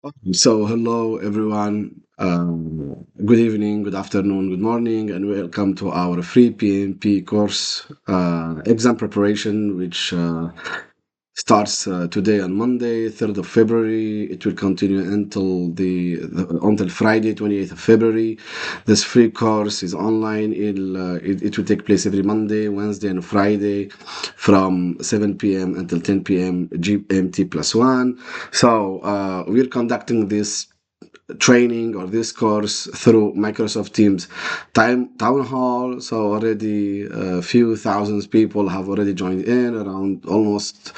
Hello everyone. Good evening, good afternoon, good morning, and welcome to our free PMP course, exam preparation, which starts today on Monday, 3rd of February. It will continue until until Friday, 28th of February. This free course is online. It will take place every Monday, Wednesday, and Friday from 7 p.m. until 10 p.m. GMT plus one. We're conducting this training or this course through Microsoft Teams town hall. So already a few thousands people have already joined in, around almost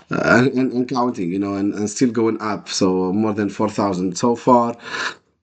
and counting, and still going up. So more than 4,000 so far.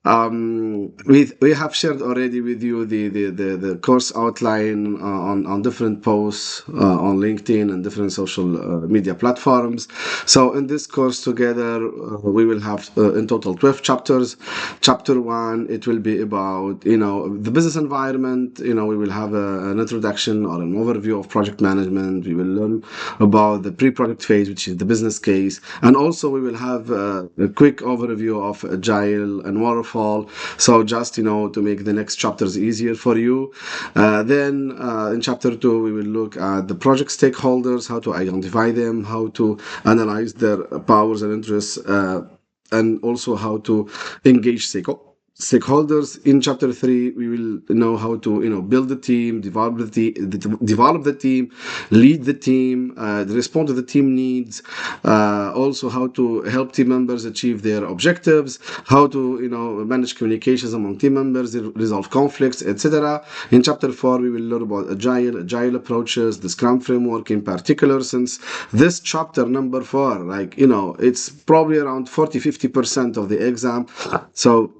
We have shared already with you the course outline on different posts on LinkedIn and different social media platforms. So in this course together, we will have in total 12 chapters. Chapter one, it will be about the business environment. We will have an introduction or an overview of project management. We will learn about the pre-project phase, which is the business case, and also we will have a quick overview of agile and waterfall. So just to make the next chapters easier for you. Then in chapter two, we will look at the project stakeholders, how to identify them, how to analyze their powers and interests, and also how to engage stakeholders. In chapter three, we will know how to build the team, develop the team, lead the team, respond to the team needs, also how to help team members achieve their objectives, how to manage communications among team members, resolve conflicts, etc. In chapter four, we will learn about agile approaches, the Scrum framework in particular, since this chapter number four, it's probably around 40-50% of the exam. So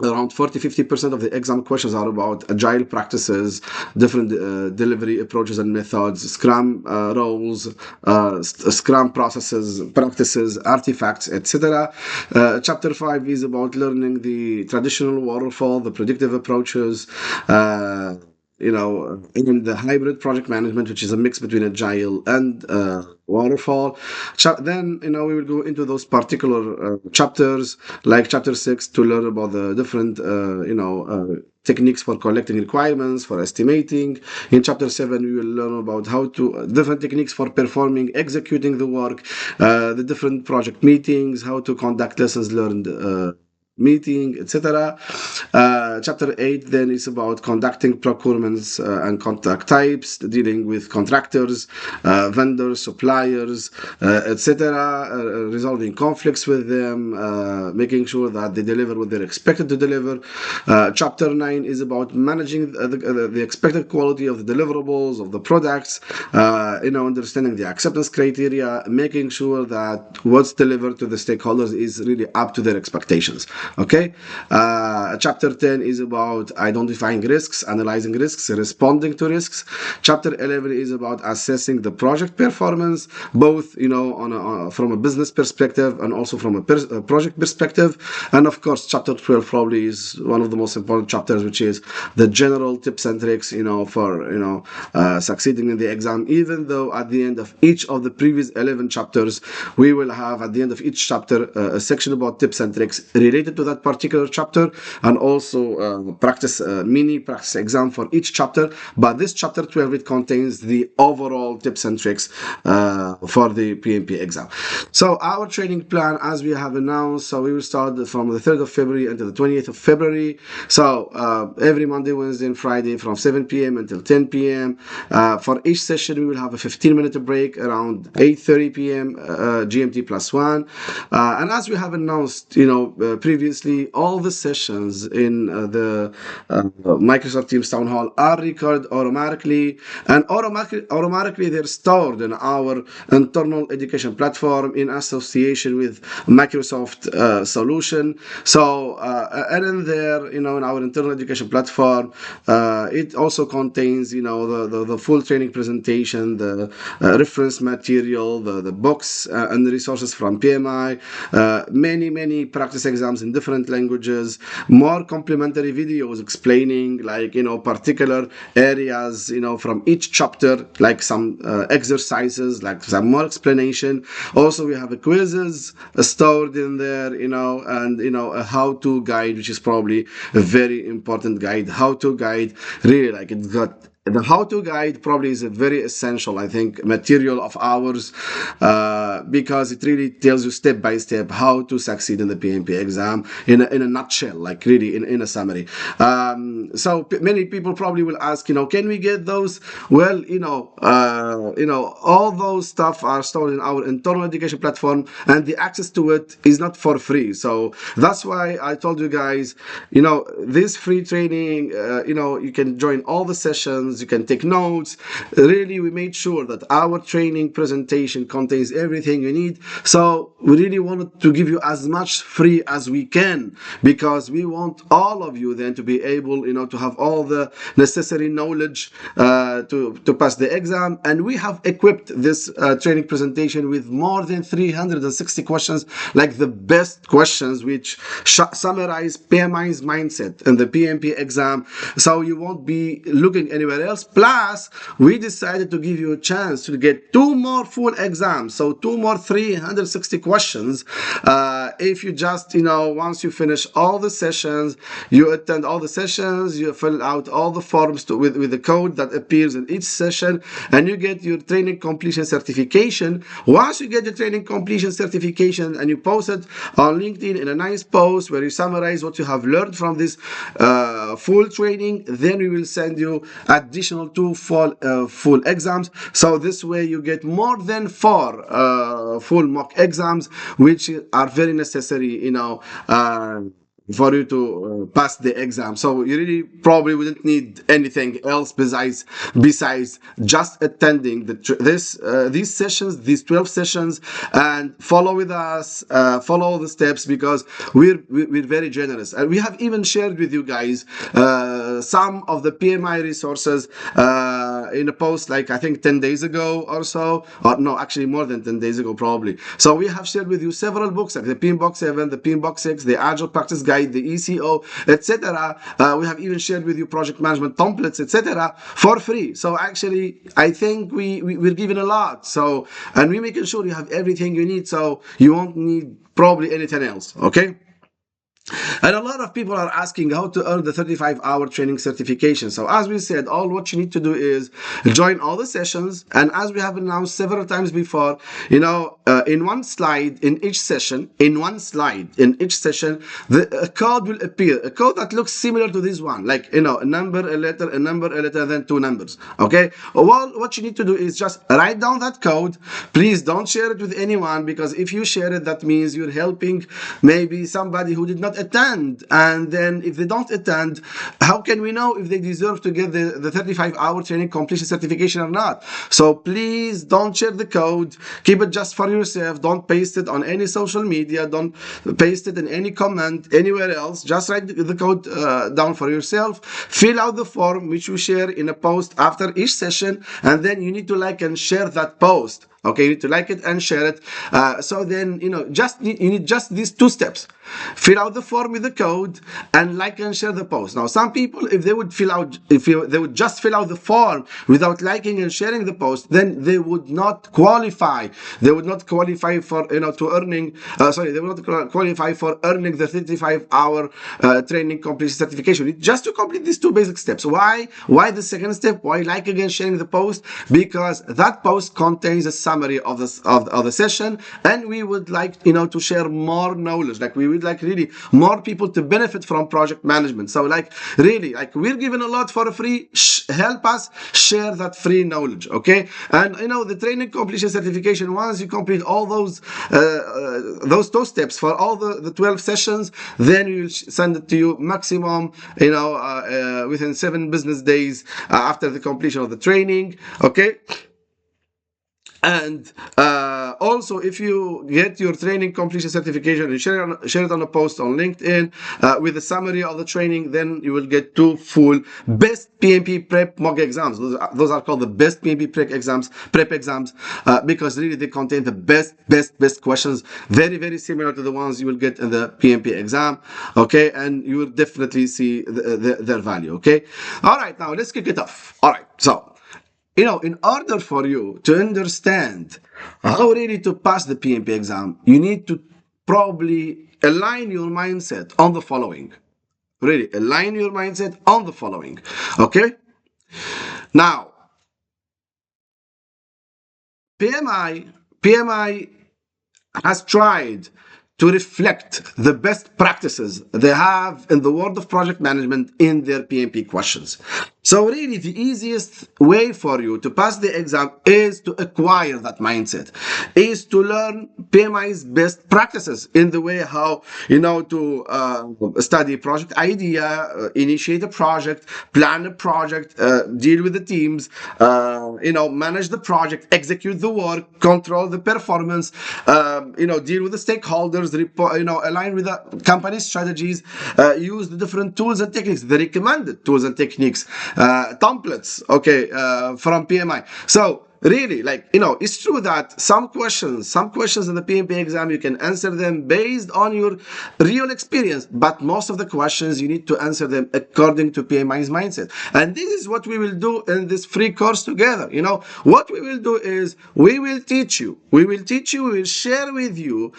around 40-50% of the exam questions are about agile practices, different delivery approaches and methods, Scrum roles, Scrum processes, practices, artifacts, etc. Chapter 5 is about learning the traditional waterfall, the predictive approaches, in the hybrid project management, which is a mix between agile and waterfall. Then we will go into those particular chapters, like chapter 6, to learn about the different techniques for collecting requirements, for estimating. In chapter 7, we will learn about how to different techniques for performing, executing the work, the different project meetings, how to conduct lessons learned meeting, etc. Chapter 8 then is about conducting procurements and contract types, dealing with contractors, vendors, suppliers, etc., resolving conflicts with them, making sure that they deliver what they're expected to deliver. Chapter 9 is about managing the expected quality of the deliverables, of the products, understanding the acceptance criteria, making sure that what's delivered to the stakeholders is really up to their expectations. Okay. Chapter 10 is about identifying risks, analyzing risks, responding to risks. Chapter 11 is about assessing the project performance, both from a business perspective and also from a project perspective. And of course, chapter 12 probably is one of the most important chapters, which is the general tips and tricks for succeeding in the exam. Even though at the end of each of the previous 11 chapters, we will have at the end of each chapter a section about tips and tricks related to that particular chapter, and also mini practice exam for each chapter. But this chapter 12, it contains the overall tips and tricks for the PMP exam. So our training plan, as we have announced, so we will start from the 3rd of February until the 20th of February. So every Monday, Wednesday, and Friday from 7 p.m. until 10 p.m. For each session, we will have a 15-minute break around 8:30 p.m. GMT plus one. And as we have announced, previously, all the sessions in the Microsoft Teams Town Hall are recorded automatically, and automatically they're stored in our internal education platform in association with Microsoft solution. So, and in there, in our internal education platform, it also contains, the full training presentation, the reference material, the books and the resources from PMI, many practice exams in different languages, more complementary videos explaining like, particular areas, from each chapter, like some exercises, like some more explanation. Also, we have a quizzes stored in there, and, a how-to guide, which is probably a very important guide. How-to guide, really, like it's got the how-to guide probably is a very essential, I think, material of ours, because it really tells you step by step how to succeed in the PMP exam in a nutshell, like really in a summary. So many people probably will ask, can we get those? Well, all those stuff are stored in our internal education platform, and the access to it is not for free. So that's why I told you guys, this free training, you can join all the sessions, you can take notes. Really, we made sure that our training presentation contains everything you need. So we really wanted to give you as much free as we can, because we want all of you then to be able, to have all the necessary knowledge to pass the exam. And we have equipped this training presentation with more than 360 questions, like the best questions which summarize PMI's mindset in the PMP exam. So you won't be looking anywhere else. Plus, we decided to give you a chance to get 2 more full exams. So 2 more 360 questions. If you just, once you finish all the sessions, you attend all the sessions, you fill out all the forms with the code that appears in each session, and you get your training completion certification. Once you get the training completion certification and you post it on LinkedIn in a nice post where you summarize what you have learned from this full training, then we will send you additional 2 full exams. So this way you get more than 4 full mock exams, which are very necessary, for you to pass the exam. So you really probably wouldn't need anything else besides just attending these sessions, these 12 sessions, and follow with us, follow the steps, because we're very generous. And we have even shared with you guys some of the PMI resources in a post, like I think 10 days ago or so, or no, actually more than 10 days ago probably. So we have shared with you several books, like the PMBOK 7, the PMBOK 6, the Agile Practice Guide, the ECO, etc. We have even shared with you project management templates, etc. for free. So actually, I think we're giving a lot. So, and we're making sure you have everything you need, so you won't need probably anything else. Okay. And a lot of people are asking how to earn the 35-hour training certification. So as we said, all what you need to do is join all the sessions. And as we have announced several times before, in one slide in each session, a code will appear, a code that looks similar to this one, like, a number, a letter, a number, a letter, then 2 numbers. Okay. Well, what you need to do is just write down that code. Please don't share it with anyone, because if you share it, that means you're helping maybe somebody who did not attend, and then if they don't attend, how can we know if they deserve to get the 35-hour training completion certification or not? So please don't share the code, keep it just for yourself, don't paste it on any social media, don't paste it in any comment anywhere else, just write the code down for yourself, fill out the form which we share in a post after each session, and then you need to like and share that post. Okay, you need to like it and share it. So then, you need just these 2 steps. Fill out the form with the code and like and share the post. Now, some people, if they would just fill out the form without liking and sharing the post, then they would not qualify. They would not qualify for, they would not qualify for earning the 35-hour training completion certification. Just to complete these 2 basic steps. Why? Why the second step? Why liking and sharing the post? Because that post contains a summary of the session, and we would like to share more knowledge. Like we would like really more people to benefit from project management. So really we're giving a lot for free. Help us share that free knowledge. Okay. And the training completion certification, once you complete all those 2 steps for all the 12 sessions, then we will send it to you maximum within 7 business days after the completion of the training. Okay. And Also, if you get your training completion certification and share it on a post on LinkedIn with a summary of the training, then you will get 2 full best PMP prep mock exams. Those are called the best PMP prep exams, because really they contain the best questions, very similar to the ones you will get in the PMP exam. Okay, and you will definitely see their value. Okay, all right, now let's kick it off. All right, so in order for you to understand how really to pass the PMP exam, you need to probably align your mindset on the following. Really, align your mindset on the following. Okay? Now, PMI has tried to reflect the best practices they have in the world of project management in their PMP questions. So really, the easiest way for you to pass the exam is to acquire that mindset, is to learn PMI's best practices in the way how, to study project idea, initiate a project, plan a project, deal with the teams, manage the project, execute the work, control the performance, deal with the stakeholders, align with the company strategies, use the different tools and techniques, the recommended tools and techniques, templates, okay, from PMI. So really, it's true that some questions in the PMP exam, you can answer them based on your real experience, but most of the questions you need to answer them according to PMI's mindset. And this is what we will do in this free course together. What we will do is we will share with you,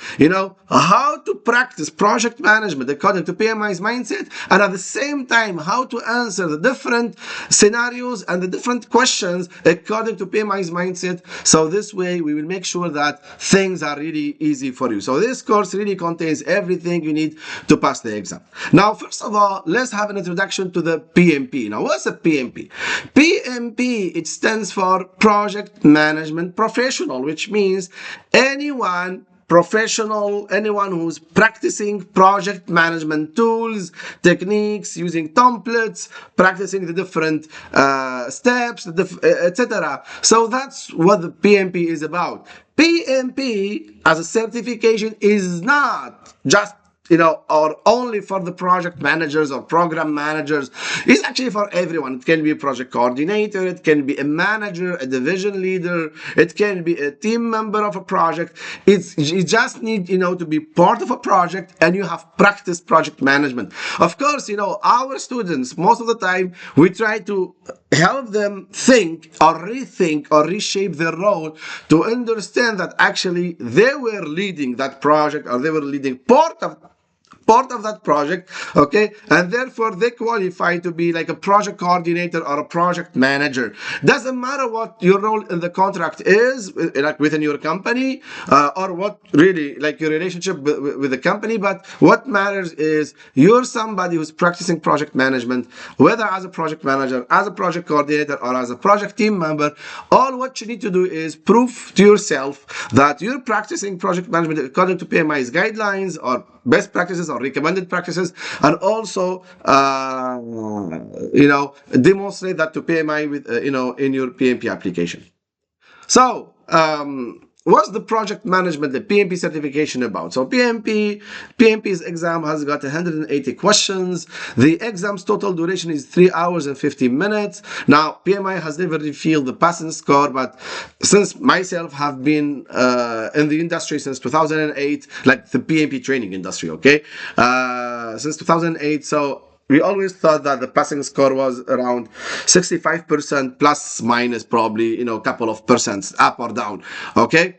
how to practice project management according to PMI's mindset, and at the same time, how to answer the different scenarios and the different questions according to PMI's mindset. So this way we will make sure that things are really easy for you. So this course really contains everything you need to pass the exam. Now, first of all, let's have an introduction to the PMP. Now, what's a PMP? PMP, it stands for Project Management Professional, which means anyone who's practicing project management tools, techniques, using templates, practicing the different steps, etc. So that's what the PMP is about. PMP as a certification is not just or only for the project managers or program managers. It's actually for everyone. It can be a project coordinator, it can be a manager, a division leader, it can be a team member of a project. You just need, to be part of a project and you have practiced project management. Of course, our students, most of the time, we try to help them think or rethink or reshape their role to understand that actually they were leading that project or they were leading part of that project, okay, and therefore they qualify to be like a project coordinator or a project manager. Doesn't matter what your role in the contract is, like within your company, or what really like your relationship with the company, but what matters is you're somebody who's practicing project management, whether as a project manager, as a project coordinator, or as a project team member. All what you need to do is prove to yourself that you're practicing project management according to PMI's guidelines or best practices or recommended practices, and also demonstrate that to PMI with in your PMP application. So what's the project management, the PMP certification about? So PMP's exam has got 180 questions. The exam's total duration is 3 hours and 50 minutes. Now, PMI has never revealed the passing score, but since myself have been in the industry since 2008, like the PMP training industry, okay, since 2008, so we always thought that the passing score was around 65% plus minus probably, a couple of percents up or down. Okay.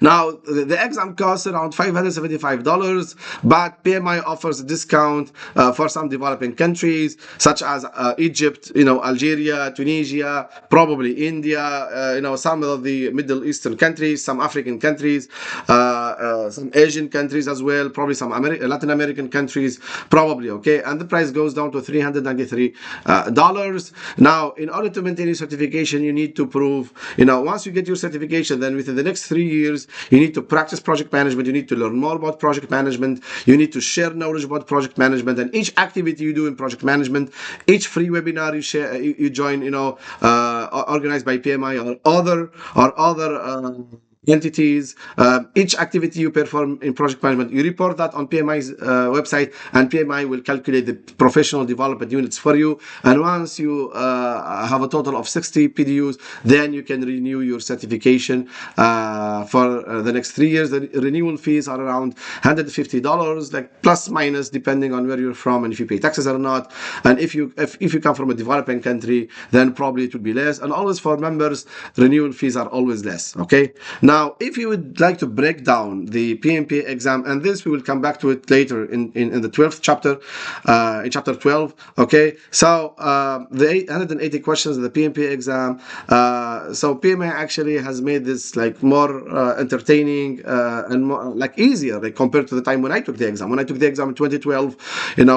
Now, the exam costs around $575, but PMI offers a discount for some developing countries, such as Egypt, Algeria, Tunisia, probably India, some of the Middle Eastern countries, some African countries, some Asian countries as well, probably some Latin American countries, probably, okay? And the price goes down to $393. Now, in order to maintain your certification, you need to prove, once you get your certification, then within the next 3 years, you need to practice project management. You need to learn more about project management. You need to share knowledge about project management. And each activity you do in project management, each free webinar you share, you join, organized by PMI or other entities. Each activity you perform in project management, you report that on PMI's website, and PMI will calculate the professional development units for you. And once you have a total of 60 PDUs, then you can renew your certification for the next 3 years. The renewal fees are around $150, like plus minus depending on where you're from and if you pay taxes or not. And if you come from a developing country, then probably it would be less. And always for members, renewal fees are always less. Okay. Now, if you would like to break down the PMP exam, and this we will come back to it later in the 12th chapter, in chapter 12. Okay. So the 880 questions of the PMP exam. So PMI actually has made this like more entertaining and more like easier, like compared to the time when I took the exam. When I took the exam in 2012,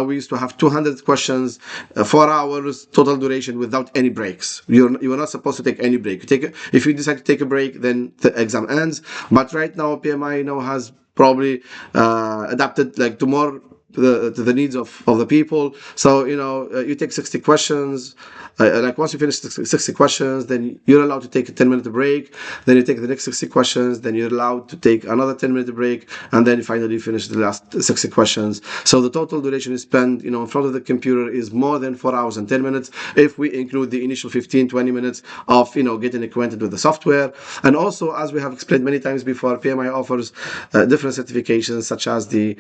we used to have 200 questions, 4 hours total duration without any breaks. You were not supposed to take any break. If you decide to take a break, then the exam ends. But right now, PMI has probably adapted like to more to the needs of the people. So you take 60 questions. Like once you finish 60 questions, then you're allowed to take a 10-minute break. Then you take the next 60 questions. Then you're allowed to take another 10-minute break, and then you finally finish the last 60 questions. So the total duration you spend, in front of the computer is more than 4 hours and 10 minutes if we include the initial 15-20 minutes of getting acquainted with the software. And also, as we have explained many times before, PMI offers different certifications such as the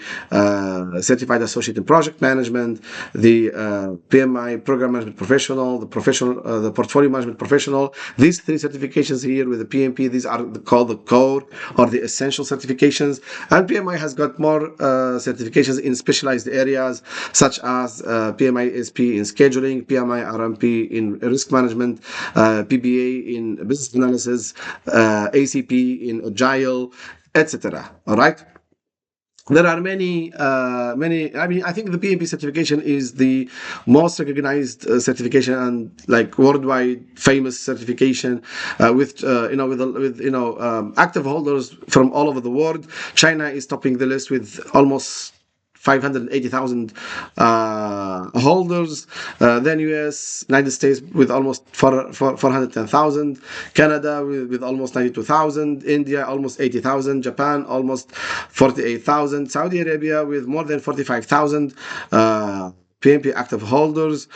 Certified Associate in Project Management, the PMI Program Management Professional, the Portfolio Management Professional. These three certifications here with the PMP, these are called the core or the essential certifications. And PMI has got more certifications in specialized areas such as PMI SP in scheduling, PMI RMP in risk management, PBA in business analysis, ACP in agile, etc. All right. There are many. I mean, I think the PMP certification is the most recognized certification and like worldwide famous certification with active holders from all over the world. China is topping the list with almost 580,000 holders. Then US, United States with almost 410,000. Canada with almost 92,000. India almost 80,000. Japan almost 48,000. Saudi Arabia with more than 45,000 PMP active holders.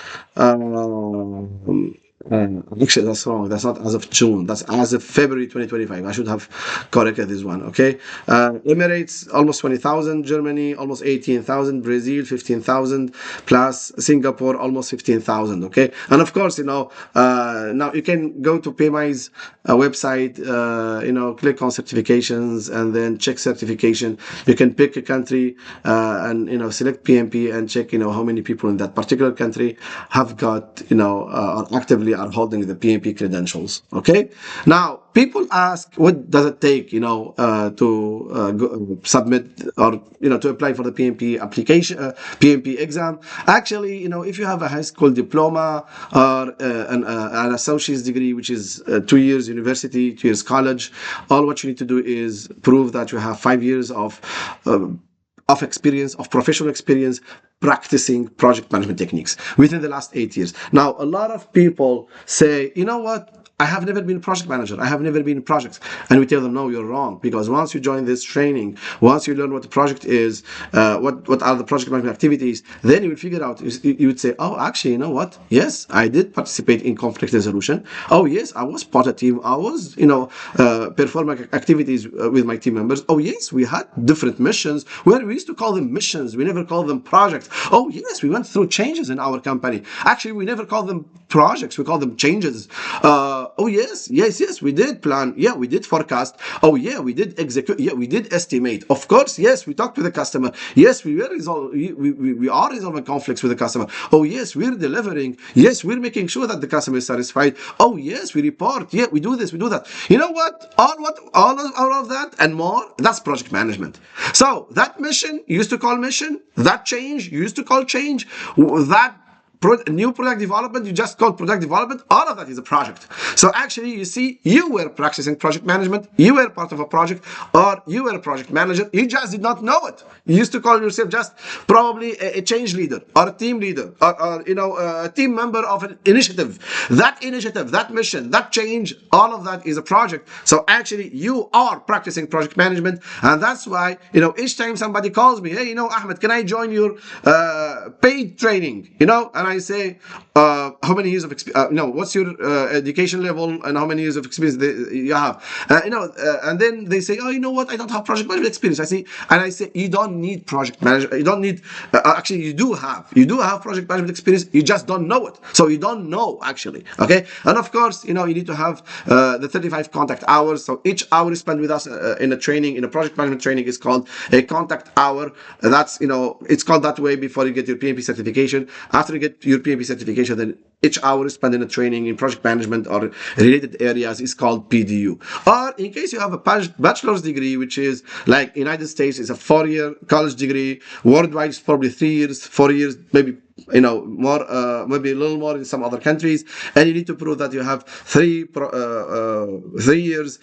Actually, that's wrong. That's not as of June. That's as of February 2025. I should have corrected this one. Okay. Emirates, almost 20,000. Germany, almost 18,000. Brazil, 15,000. Plus Singapore, almost 15,000. Okay. And of course, now you can go to PMI's website, click on certifications and then check certification. You can pick a country and, select PMP and check, how many people in that particular country have got, are actively are holding the PMP credentials. Okay. Now, people ask, what does it take, to submit or, to apply for the PMP application, PMP exam? Actually, if you have a high school diploma or an associate's degree, which is 2 years university, 2 years college, all what you need to do is prove that you have 5 years of experience, of professional experience, practicing project management techniques within the last 8 years. Now, a lot of people say, you know what? I have never been a project manager. I have never been in projects. And we tell them, no, you're wrong. Because once you join this training, once you learn what the project is, what are the project management activities, then you will figure out, you would say, oh, actually, you know what? Yes, I did participate in conflict resolution. Oh, yes, I was part of a team. I was, performing activities with my team members. Oh, yes, we had different missions where we used to call them missions. We never call them projects. Oh, yes, we went through changes in our company. Actually, we never call them projects. We call them changes. Oh, yes, we did plan. Yeah, we did forecast. Oh, yeah, we did execute. Yeah, we did estimate. Of course, yes, we talked to the customer. Yes, we are resolving conflicts with the customer. Oh, yes, we're delivering. Yes, we're making sure that the customer is satisfied. Oh, yes, we report. Yeah, we do this, we do that. You know what? All of that and more, that's project management. So that mission you used to call mission. That change you used to call change. That new product development, you just call product development, all of that is a project. So actually, you see, you were practicing project management, you were part of a project, or you were a project manager, you just did not know it. You used to call yourself just probably a change leader, or a team leader, or a team member of an initiative. Initiative, that mission, that change, all of that is a project. So actually, you are practicing project management, and that's why, each time somebody calls me, hey, Ahmed, can I join your paid training? And I say, how many years of experience? What's your education level, and how many years of experience you have? And then they say, oh, you know what? I don't have project management experience. I say, you don't need project management. You don't need. Actually, you do have project management experience. You just don't know it. So you don't know actually. Okay. And of course, you need to have the 35 contact hours. So each hour spent with us in a training, in a project management training, is called a contact hour. That's it's called that way before you get your PMP certification. After you get your PMP certification, then each hour spent in a training in project management or related areas is called PDU. Or in case you have a bachelor's degree, which is like United States is a 4-year college degree, worldwide is probably 3 years, 4 years, maybe more, maybe a little more in some other countries, and you need to prove that you have 3 years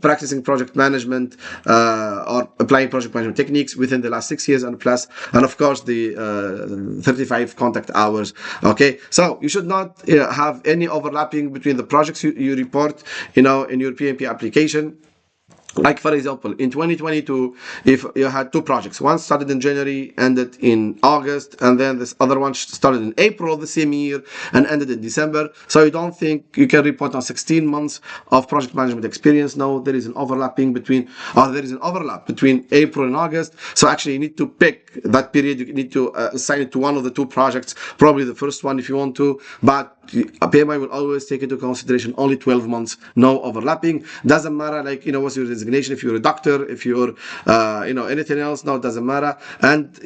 practicing project management or applying project management techniques within the last 6 years and plus, and of course the 35 contact hours. Okay, so you should not have any overlapping between the projects you report, in your PMP application. Like, for example, in 2022, if you had 2 projects, one started in January, ended in August, and then this other one started in April of the same year and ended in December. So you don't think you can report on 16 months of project management experience. No, there is an overlap between April and August. So actually, you need to pick that period. You need to assign it to one of the 2 projects, probably the first one if you want to, but PMI will always take into consideration only 12 months, no overlapping. Doesn't matter, like, what's your designation, if you're a doctor, if you're, anything else, no, it doesn't matter. And,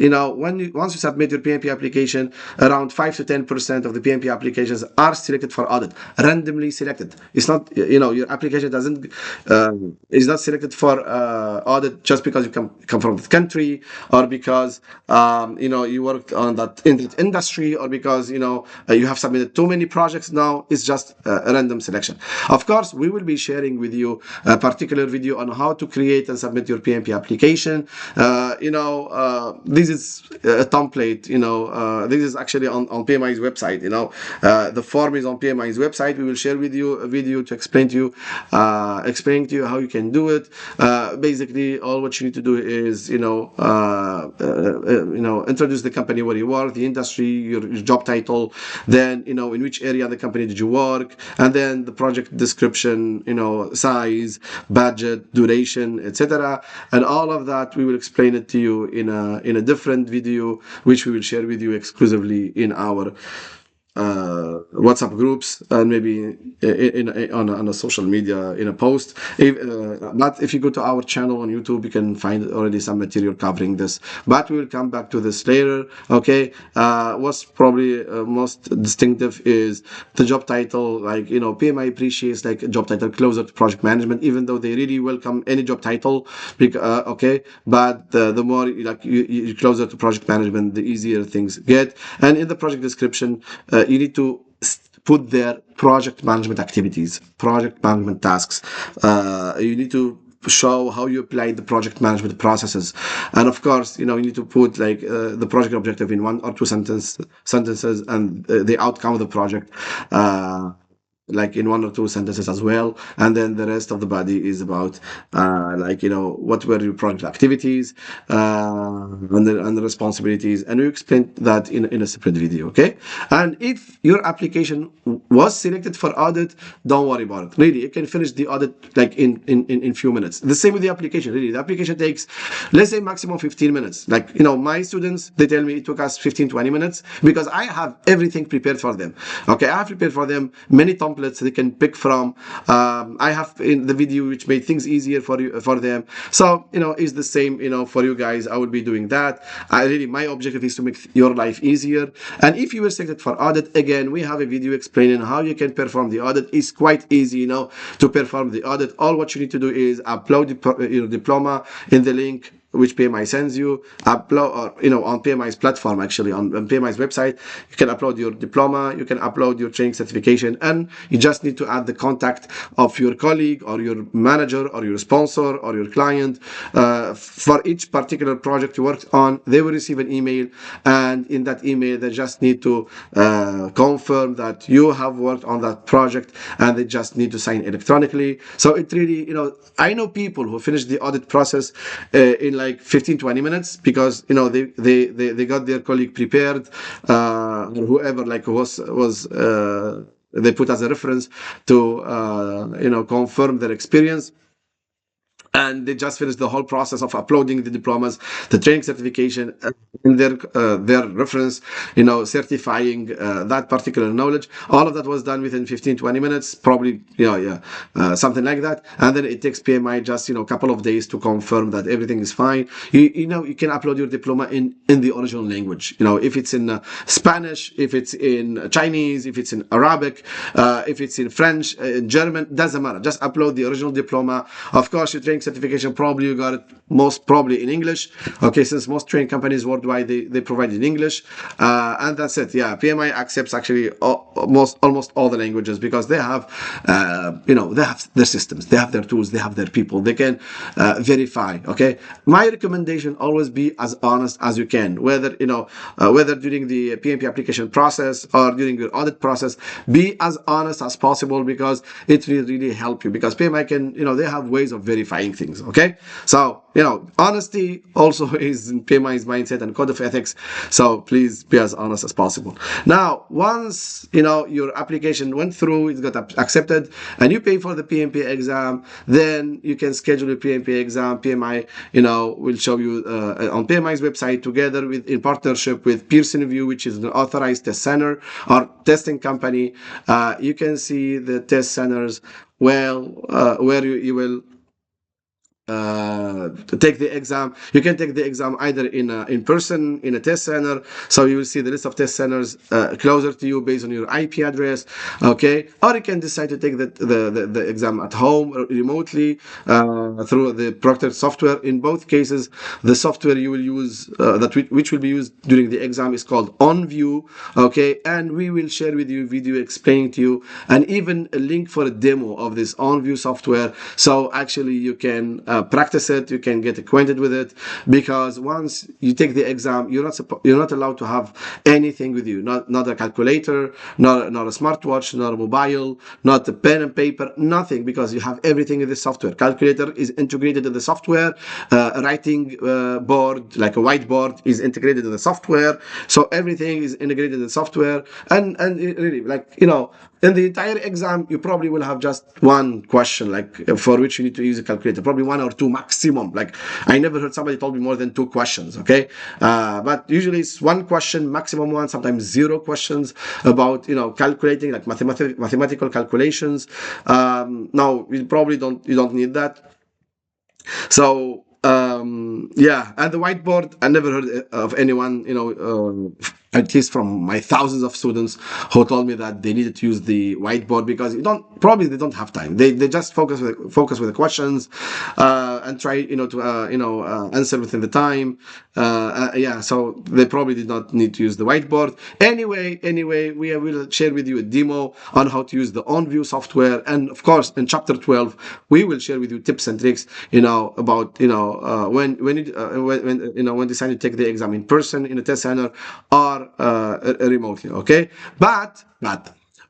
once you submit your PMP application, around 5 to 10% of the PMP applications are selected for audit, randomly selected. It's not, your application is not selected for audit just because you come from the country, or because, you worked on that industry, or because, you have submitted too many projects. Now it's just a random selection. Of course, we will be sharing with you a particular video on how to create and submit your PMP application. This is a template. This is actually on PMI's website. The form is on PMI's website. We will share with you a video to explain to you how you can do it. Basically, all what you need to do is introduce the company where you are, the industry, your job title, then in which area of the company did you work, and then the project description, size, budget, duration, etc. And all of that we will explain it to you in a different video, which we will share with you exclusively in our WhatsApp groups, and maybe on a social media in a post. But if you go to our channel on YouTube, you can find already some material covering this. But we will come back to this later. Okay, what's probably most distinctive is the job title. Like, PMI appreciates like a job title closer to project management, even though they really welcome any job title. Okay, but the more you're closer to project management, the easier things get. And in the project description, you need to put their project management activities, project management tasks. You need to show how you apply the project management processes, and of course, you need to put like the project objective in 1 or 2 sentences, and the outcome of the project. Like in 1 or 2 sentences as well, and then the rest of the body is about what were your project activities and the responsibilities, and we explained that in a separate video. Okay, and if your application was selected for audit, don't worry about it. Really, you can finish the audit like in few minutes. The same with the application. Really, the application takes, let's say, maximum 15 minutes. Like, my students, they tell me it took us 15-20 minutes because I have everything prepared for them. Okay, I have prepared for them many templates they can pick from. I have in the video which made things easier for them. So it's the same for you guys. I will be doing that. My objective is to make your life easier. And if you were selected for audit, again, we have a video explaining how you can perform the audit. It's quite easy to perform the audit. All what you need to do is upload your diploma in the link which PMI sends you, upload, or on PMI's platform, actually on PMI's website, you can upload your diploma, you can upload your training certification, and you just need to add the contact of your colleague or your manager or your sponsor or your client. For each particular project you worked on, they will receive an email, and in that email they just need to confirm that you have worked on that project, and they just need to sign electronically. So it really, I know people who finished the audit process in like 15-20 minutes, because they got their colleague prepared, or whoever like was they put as a reference to confirm their experience, and they just finished the whole process of uploading the diplomas, the training certification, in their reference, certifying that particular knowledge. All of that was done within 15-20 minutes, probably, something like that. And then it takes PMI just a couple of days to confirm that everything is fine. You can upload your diploma in the original language. If it's in Spanish, if it's in Chinese, if it's in Arabic, if it's in French, German, doesn't matter. Just upload the original diploma. Of course, your training certification, probably you got it most probably in English, okay, since most training companies worldwide, they provide in English, and that's it. Yeah, PMI accepts actually almost all the languages, because they have they have their systems, they have their tools, they have their people, they can verify. Okay, my recommendation, always be as honest as you can, whether whether during the PMP application process or during your audit process. Be as honest as possible, because it will really help you, because PMI can, they have ways of verifying things. Okay, so honesty also is in PMI's mindset and code of ethics, so please be as honest as possible. Now, once your application went through, it got accepted, and you pay for the PMP exam, then you can schedule a PMP exam. PMI will show you on PMI's website, together with, in partnership with Pearson View, which is an authorized test center or testing company. You can see the test centers, well, where you will to take the exam. You can take the exam either in person in a test center, so you will see the list of test centers closer to you based on your IP address. Okay, or you can decide to take the exam at home or remotely through the Proctor software. In both cases, the software you will use which will be used during the exam is called OnView. Okay, and we will share with you video explaining to you, and even a link for a demo of this OnView software, so actually you can practice it, you can get acquainted with it, because once you take the exam, you're not allowed to have anything with you, not a calculator, not a smartwatch, not a mobile, not a pen and paper, nothing, because you have everything in the software. Calculator is integrated in the software, a writing board like a whiteboard is integrated in the software, so everything is integrated in the software. And it really, like, in the entire exam, you probably will have just one question, like, for which you need to use a calculator, probably one or two maximum. Like, I never heard somebody told me more than two questions. Okay, but usually it's one question, maximum one, sometimes zero questions about calculating, like mathematical calculations. No, you probably don't need that. So yeah, and the whiteboard, I never heard of anyone, at least from my thousands of students, who told me that they needed to use the whiteboard, because they don't have time. They just focus with the questions, and try to answer within the time. Yeah, so they probably did not need to use the whiteboard. Anyway, we will share with you a demo on how to use the OnView software, and of course in chapter 12 we will share with you tips and tricks about when deciding to take the exam in person in a test center or remotely. Okay, but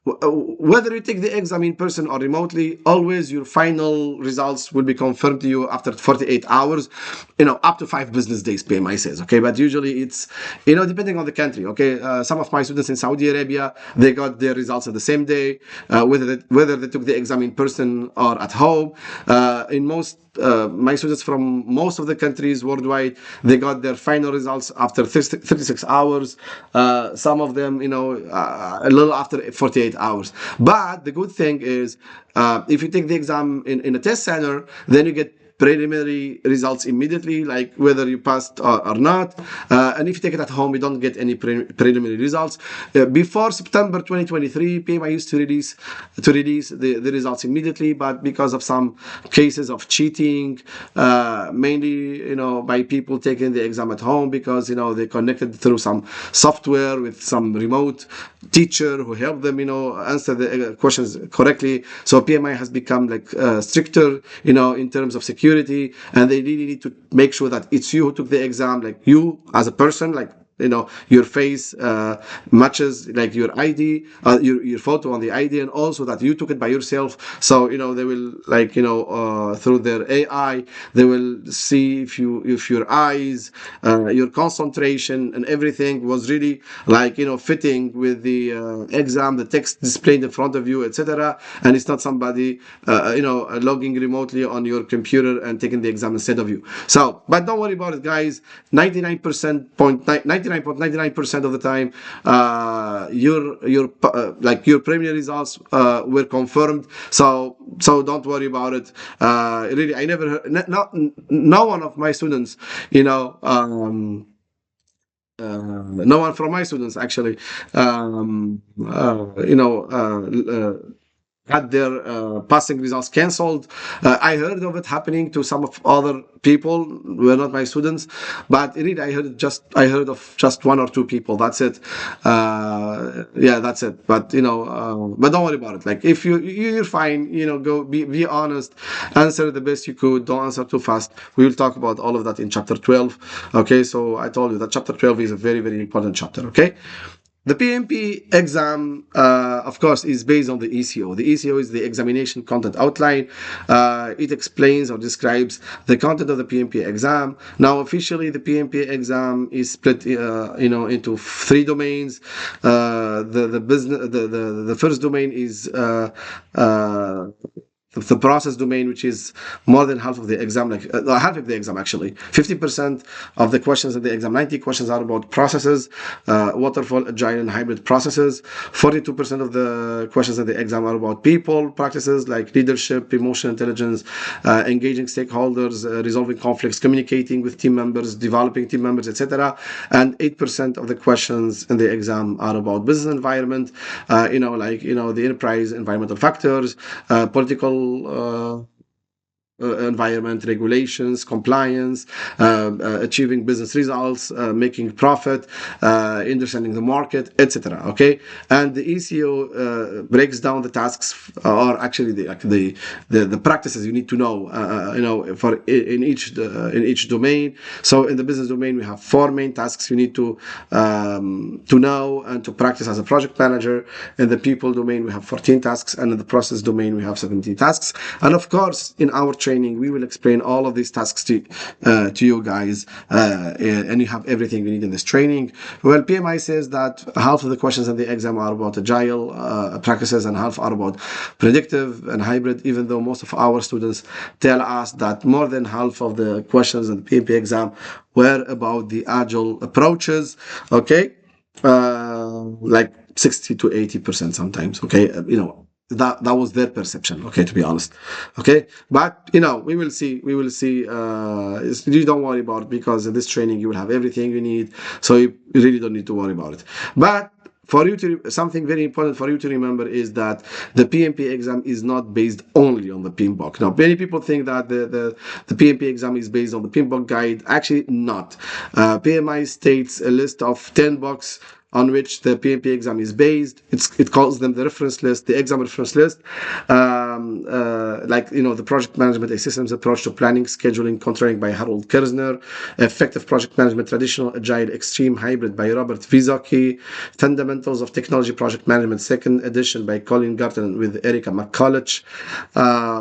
whether you take the exam in person or remotely, always your final results will be confirmed to you after 48 hours, up to 5 business days, PMI says. Okay, but usually it's, depending on the country. Okay, some of my students in Saudi Arabia, they got their results on the same day, whether they took the exam in person or at home. In most my students from most of the countries worldwide, they got their final results after 36 hours. Some of them, a little after 48 hours. But the good thing is, if you take the exam in a test center, then you get preliminary results immediately, like whether you passed or not. And if you take it at home, you don't get any preliminary results. Before September 2023, PMI used to release the results immediately, but because of some cases of cheating, mainly by people taking the exam at home, because they connected through some software with some remote teacher who helped them answer the questions correctly. So PMI has become like stricter in terms of security, and they really need to make sure that it's you who took the exam, like you as a person, like your face matches like your ID, your photo on the ID, and also that you took it by yourself. So they will like through their AI, they will see if your eyes, your concentration, and everything was really like fitting with the exam, the text displayed in front of you, etc. And it's not somebody logging remotely on your computer and taking the exam instead of you. So, but don't worry about it, guys. 99.99% of the time, your preliminary results were confirmed. So don't worry about it. Really, I never heard, no one of my students, no one from my students actually, had their passing results cancelled. I heard of it happening to some of other people who were not my students, but really I heard of just one or two people. That's it. Yeah, that's it. But but don't worry about it. Like if you're fine, go be honest, answer the best you could. Don't answer too fast. We will talk about all of that in chapter 12. Okay, so I told you that chapter 12 is a very, very important chapter. Okay. The PMP exam, of course, is based on the ECO. The ECO is the examination content outline. It explains or describes the content of the PMP exam. Now, officially, the PMP exam is split, into three domains. The first domain is the process domain, which is more than half of the exam, like half of the exam actually. 50% of the questions in the exam, 90 questions are about processes, waterfall, agile, and hybrid processes. 42% of the questions in the exam are about people practices like leadership, emotional intelligence, engaging stakeholders, resolving conflicts, communicating with team members, developing team members, etc. And 8% of the questions in the exam are about business environment, the enterprise environmental factors, political environment, regulations, compliance, achieving business results, making profit, understanding the market, etc. Okay, and the ECO breaks down the tasks, or actually the practices you need to know, for in each domain. So in the business domain, we have four main tasks you need to know and to practice as a project manager. In the people domain, we have 14 tasks, and in the process domain, we have 17 tasks. And of course, in our training, we will explain all of these tasks to you guys, and you have everything you need in this training. Well, PMI says that half of the questions in the exam are about agile practices and half are about predictive and hybrid, even though most of our students tell us that more than half of the questions in the PMP exam were about the agile approaches. Okay, like 60 to 80% sometimes. Okay, that was their perception, okay, to be honest. Okay, but we will see you don't worry about it, because in this training you will have everything you need, so you really don't need to worry about it. But for you to something very important for you to remember is that the PMP exam is not based only on the PMBOK. Now, many people think that the PMP exam is based on the PMBOK guide. Actually, not. PMI states a list of 10 books on which the PMP exam is based. It calls them the reference list, the exam reference list. The project management, a systems approach to planning, scheduling, controlling by Harold Kerzner, effective project management, traditional, agile, extreme, hybrid by Robert Vizocki, fundamentals of technology project management, second edition by Colin Garton with Erica McCulloch,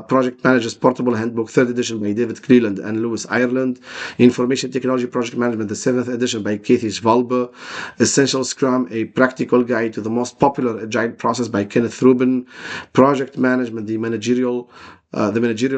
project managers portable handbook, third edition by David Cleland and Lewis Ireland, information technology project management, the seventh edition by Kathy Schwalbe, essential Scrum, a practical guide to the most popular agile process by Kenneth Rubin, project management, the managerial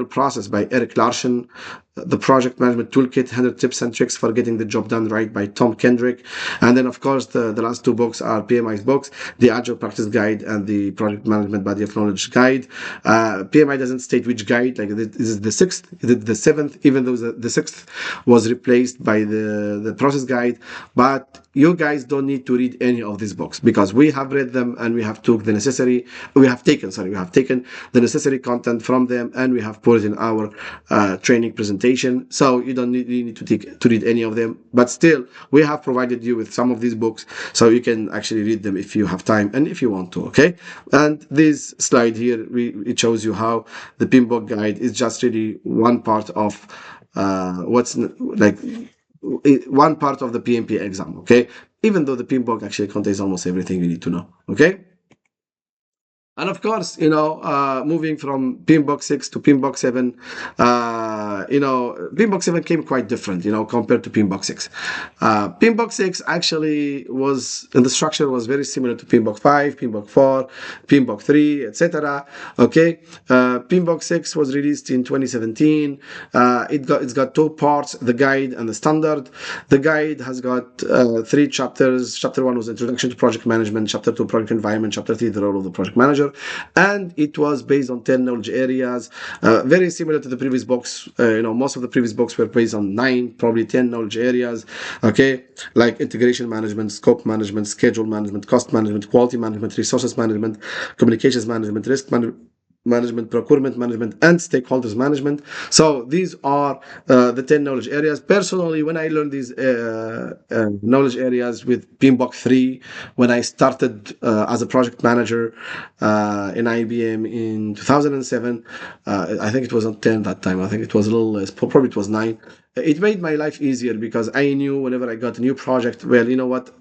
process by Eric Larson, the Project Management Toolkit, 100 Tips and Tricks for Getting the Job Done Right by Tom Kendrick. And then, of course, the last two books are PMI's books, the Agile Practice Guide and the Project Management Body of Knowledge Guide. PMI doesn't state which guide, like this is the sixth, the seventh, even though the sixth was replaced by the process guide. But you guys don't need to read any of these books because we have read them and we have taken the necessary content from them and we have put it in our training presentation. So you don't need to read any of them, but still we have provided you with some of these books so you can actually read them if you have time and if you want to. Okay, and this slide here it shows you how the PMBOK guide is just really one part of one part of the PMP exam, okay? Even though the PMBOK actually contains almost everything you need to know, okay? And of course, moving from PMBOK 6 to PMBOK 7, PMBOK 7 came quite different, compared to PMBOK 6. PMBOK 6 actually the structure was very similar to PMBOK 5, PMBOK 4, PMBOK 3, etc. Okay, PMBOK 6 was released in 2017. It's got two parts, the guide and the standard. The guide has got three chapters. Chapter 1 was Introduction to Project Management, Chapter 2 Project Environment, Chapter 3 the role of the project manager. And it was based on 10 knowledge areas, very similar to the previous books. Most of the previous books were based on 9, probably 10 knowledge areas, okay, like integration management, scope management, schedule management, cost management, quality management, resources management, communications management, risk management, procurement management, and stakeholders management. So these are the 10 knowledge areas. Personally, when I learned these knowledge areas with PMBOK 3, when I started as a project manager in IBM in 2007, I think it was not 10 that time. I think it was a little less. Probably it was 9. It made my life easier because I knew whenever I got a new project, well, you know what,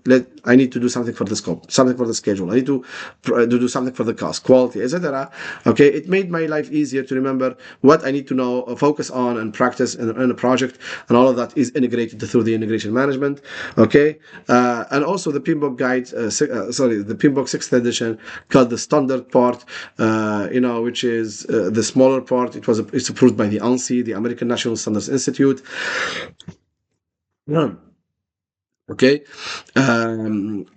I need to do something for the scope, something for the schedule, I need to do something for the cost, quality, etc. Okay, it made my life easier to remember what I need to know, focus on, and practice in a project, and all of that is integrated through the integration management. Okay, and also the PMBOK guide, the PMBOK 6th edition, called the standard part, which is the smaller part. It's approved by the ANSI, the American National Standards Institute. Okay, and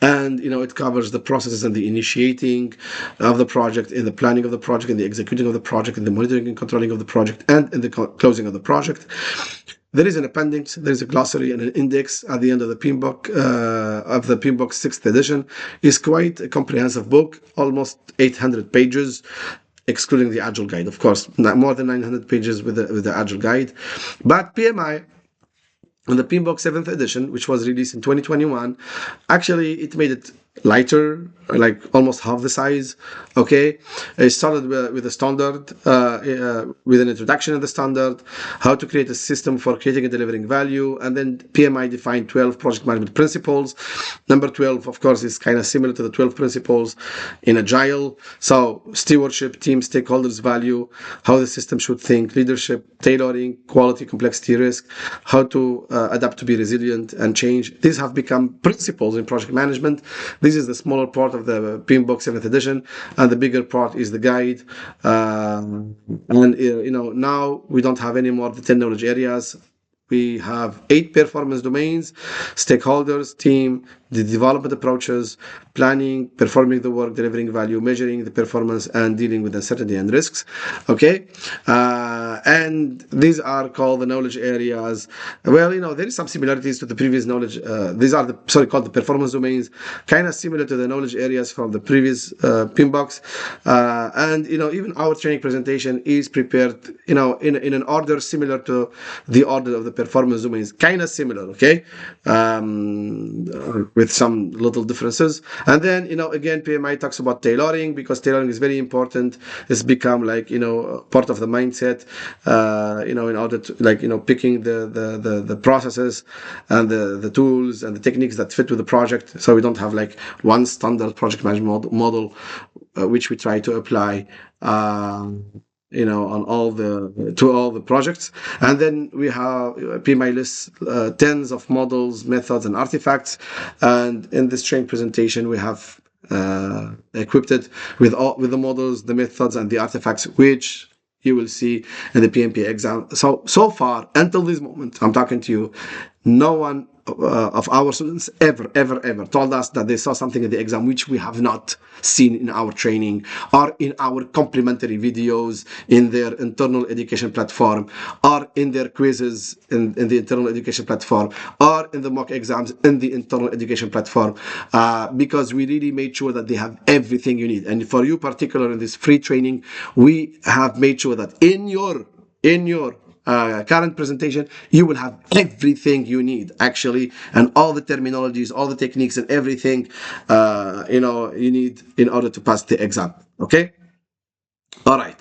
it covers the processes and the initiating of the project, in the planning of the project, in the executing of the project, in the monitoring and controlling of the project, and in the closing of the project. There is an appendix, there is a glossary and an index at the end of the PMBOK 6th edition. It's quite a comprehensive book, almost 800 pages, excluding the Agile guide, of course, more than 900 pages with the Agile guide. But PMI, on the PMBOK 7th edition, which was released in 2021, actually it made it lighter, like almost half the size. Okay, it started with a standard, with an introduction of the standard, how to create a system for creating and delivering value, and then PMI defined 12 project management principles. Number 12, of course, is kind of similar to the 12 principles in Agile. So stewardship, team, stakeholders, value, how the system should think, leadership, tailoring, quality, complexity, risk, how to adapt to be resilient and change. These have become principles in project management. This is the smaller part of the PMBOK 7th edition, and the bigger part is the guide. Now we don't have any more the 10 knowledge areas. We have 8 performance domains: stakeholders, team, the development approaches, planning, performing the work, delivering value, measuring the performance, and dealing with uncertainty and risks. Okay, and these are called the knowledge areas. Well, there is some similarities to the previous knowledge. These are called the performance domains, kind of similar to the knowledge areas from the previous PMBOKs. And even our training presentation is prepared, in an order similar to the order of the performance domains, kind of similar. Okay, with some little differences. And then, again, PMI talks about tailoring, because tailoring is very important. It's become like, part of the mindset, in order to, picking the processes and the tools and the techniques that fit with the project. So we don't have like one standard project management model, which we try to apply, on all the projects. And then we have PMI lists tens of models, methods, and artifacts. And in this training presentation, we have equipped it with the models, the methods, and the artifacts, which you will see in the PMP exam. So far, until this moment, I'm talking to you, no one of our students ever told us that they saw something in the exam which we have not seen in our training or in our complementary videos in their internal education platform or in their quizzes in the internal education platform or in the mock exams in the internal education platform, because we really made sure that they have everything you need. And for you particular in this free training, we have made sure that in your current presentation, you will have everything you need actually, and all the terminologies, all the techniques, and everything you need in order to pass the exam. Okay. All right.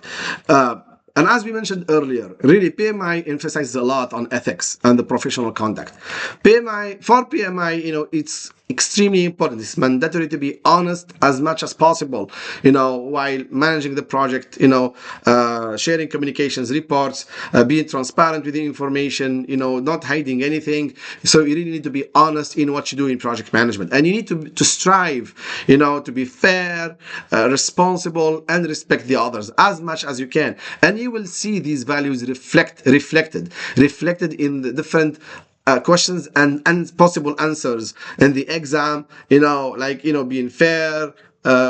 And as we mentioned earlier, really PMI emphasizes a lot on ethics and the professional conduct. For PMI, it's extremely important. It's mandatory to be honest as much as possible, while managing the project, sharing communications, reports, being transparent with the information, not hiding anything. So you really need to be honest in what you do in project management. And you need to strive, to be fair, responsible, and respect the others as much as you can. And you will see these values reflected in the different questions and possible answers in the exam, being fair,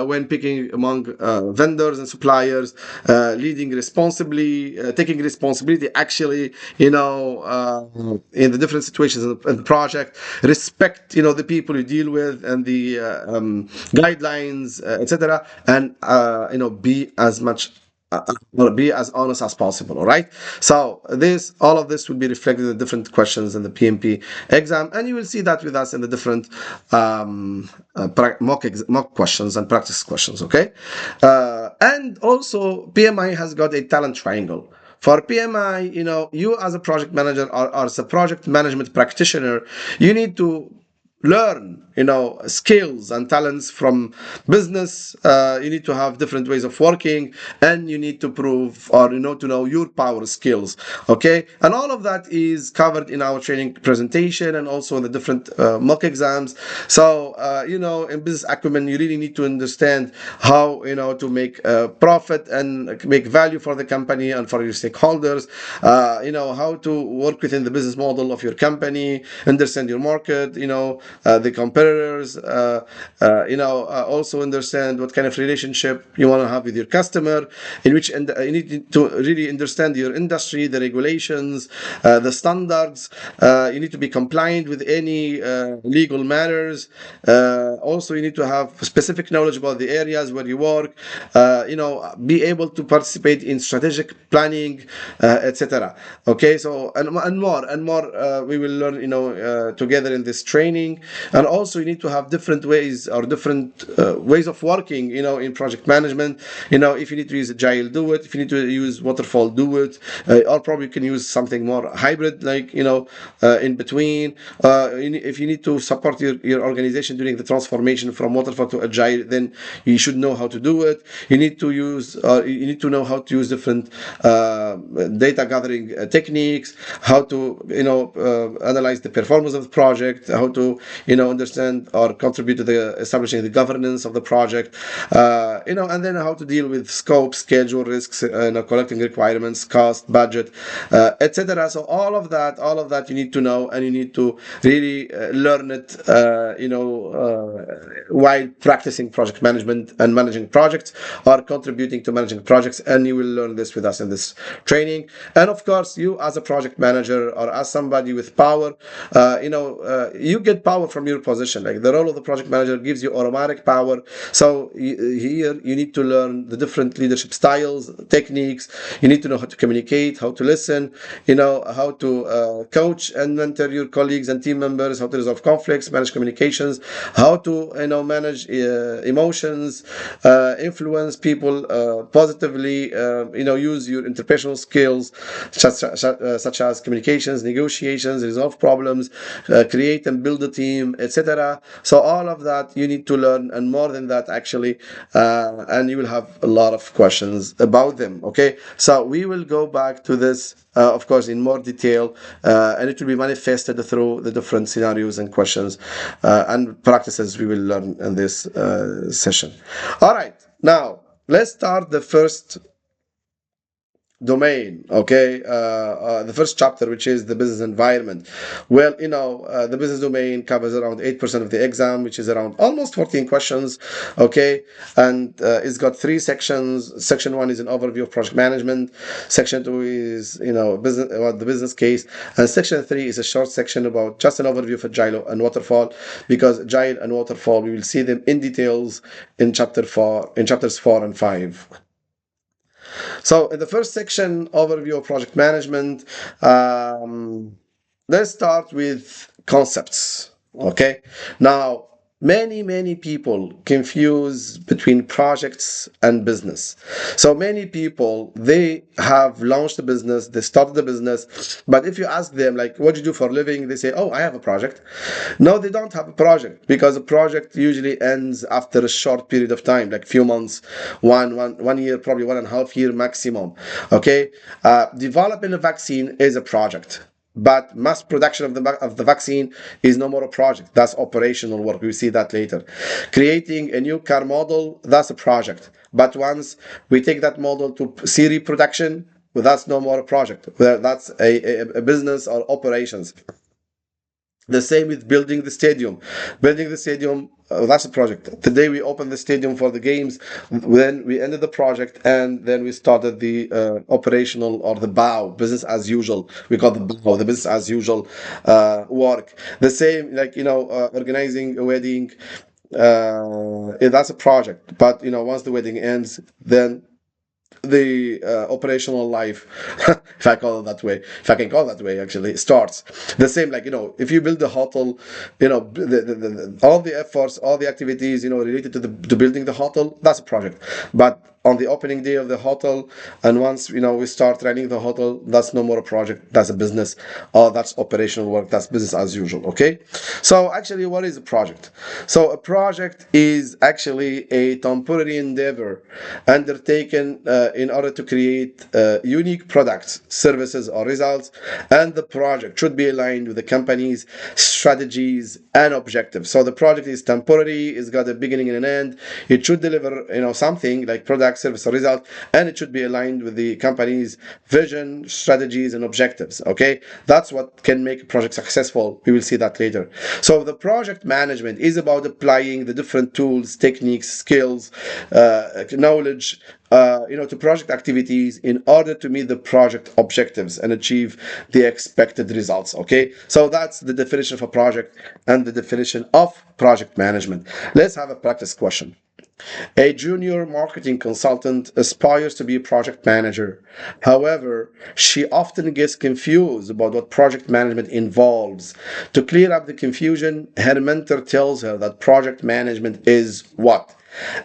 when picking among vendors and suppliers, leading responsibly, taking responsibility actually, in the different situations in the project, respect, the people you deal with and the guidelines, etc., and be as much be as honest as possible. All right. So all of this will be reflected in the different questions in the PMP exam, and you will see that with us in the different mock questions and practice questions. Okay. And also PMI has got a talent triangle. For PMI, you as a project manager or as a project management practitioner, you need to learn skills and talents from business. You need to have different ways of working, and you need to prove or to know your power skills. Okay, and all of that is covered in our training presentation and also in the different mock exams. So in business acumen, you really need to understand how to make profit and make value for the company and for your stakeholders. How to work within the business model of your company, understand your market, the competitors, also understand what kind of relationship you want to have with your customer, in which and you need to really understand your industry, the regulations, the standards. You need to be compliant with any legal matters. Also, you need to have specific knowledge about the areas where you work. Be able to participate in strategic planning, etc. Okay, so and more we will learn together in this training. And also you need to have different ways or different ways of working in project management. If you need to use agile, do it. If you need to use waterfall, do it. Or probably you can use something more hybrid, like in between. If you need to support your organization during the transformation from waterfall to agile, then you should know how to do it. You need to know how to use different data gathering techniques, how to analyze the performance of the project, how to understand or contribute to the establishing the governance of the project, and then how to deal with scope, schedule, risks, collecting requirements, cost, budget, etc. So all of that you need to know, and you need to really learn it while practicing project management and managing projects, or contributing to managing projects. And you will learn this with us in this training. And of course, you as a project manager or as somebody with power, you get power from your position. Like the role of the project manager gives you automatic power. So here you need to learn the different leadership styles, techniques. You need to know how to communicate, how to listen, how to coach and mentor your colleagues and team members, how to resolve conflicts, manage communications, how to manage emotions, influence people positively, use your interpersonal skills such as communications, negotiations, resolve problems, create and build a team, etc. So all of that you need to learn, and more than that actually, and you will have a lot of questions about them. Okay, so we will go back to this of course in more detail, and it will be manifested through the different scenarios and questions and practices we will learn in this session. All right, now let's start the first domain, okay, the first chapter, which is the business environment. Well, the business domain covers around 8% of the exam, which is around almost 14 questions, okay, and it's got three sections. Section one is an overview of project management. Section two is, business, about the business case, and section three is a short section about just an overview of agile and waterfall, because agile and waterfall, we will see them in details in chapters 4 and 5. So in the first section, overview of project management, let's start with concepts. Okay. Now, many people confuse between projects and business. So many people, they have launched a business, they started a business, but if you ask them, like, what do you do for a living, they say, oh, I have a project. No, they don't have a project, because a project usually ends after a short period of time, like few months, one year, probably 1.5 year maximum. Okay. Developing a vaccine is a project, but mass production of the vaccine is no more a project. That's operational work. We'll see that later. Creating a new car model, that's a project. But once we take that model to series production, well, that's no more a project. Well, that's a business or operations. The same with building the stadium. Building the stadium, that's a project. The day we opened the stadium for the games, then we ended the project, and then we started the operational, or the BAU, business as usual. We call the BAU, the business as usual work. The same, like, organizing a wedding, that's a project. But, once the wedding ends, then the operational life, if I call it that way, if I can call it that way, actually starts. The same, like, if you build a hotel, all the efforts, all the activities, related to building the hotel, that's a project. But on the opening day of the hotel, and once we start running the hotel, that's no more a project, that's a business, or that's operational work, that's business as usual. Okay. So actually, what is a project? So a project is actually a temporary endeavor undertaken in order to create unique products, services, or results, and the project should be aligned with the company's strategies and objectives. So the project is temporary, it's got a beginning and an end. It should deliver something like product, service, or result, and it should be aligned with the company's vision, strategies, and objectives. Okay, that's what can make a project successful. We will see that later. So the project management is about applying the different tools, techniques, skills, knowledge, to project activities in order to meet the project objectives and achieve the expected results. Okay, so that's the definition of a project and the definition of project management. Let's have a practice question. A junior marketing consultant aspires to be a project manager. However, she often gets confused about what project management involves. To clear up the confusion, her mentor tells her that project management is what?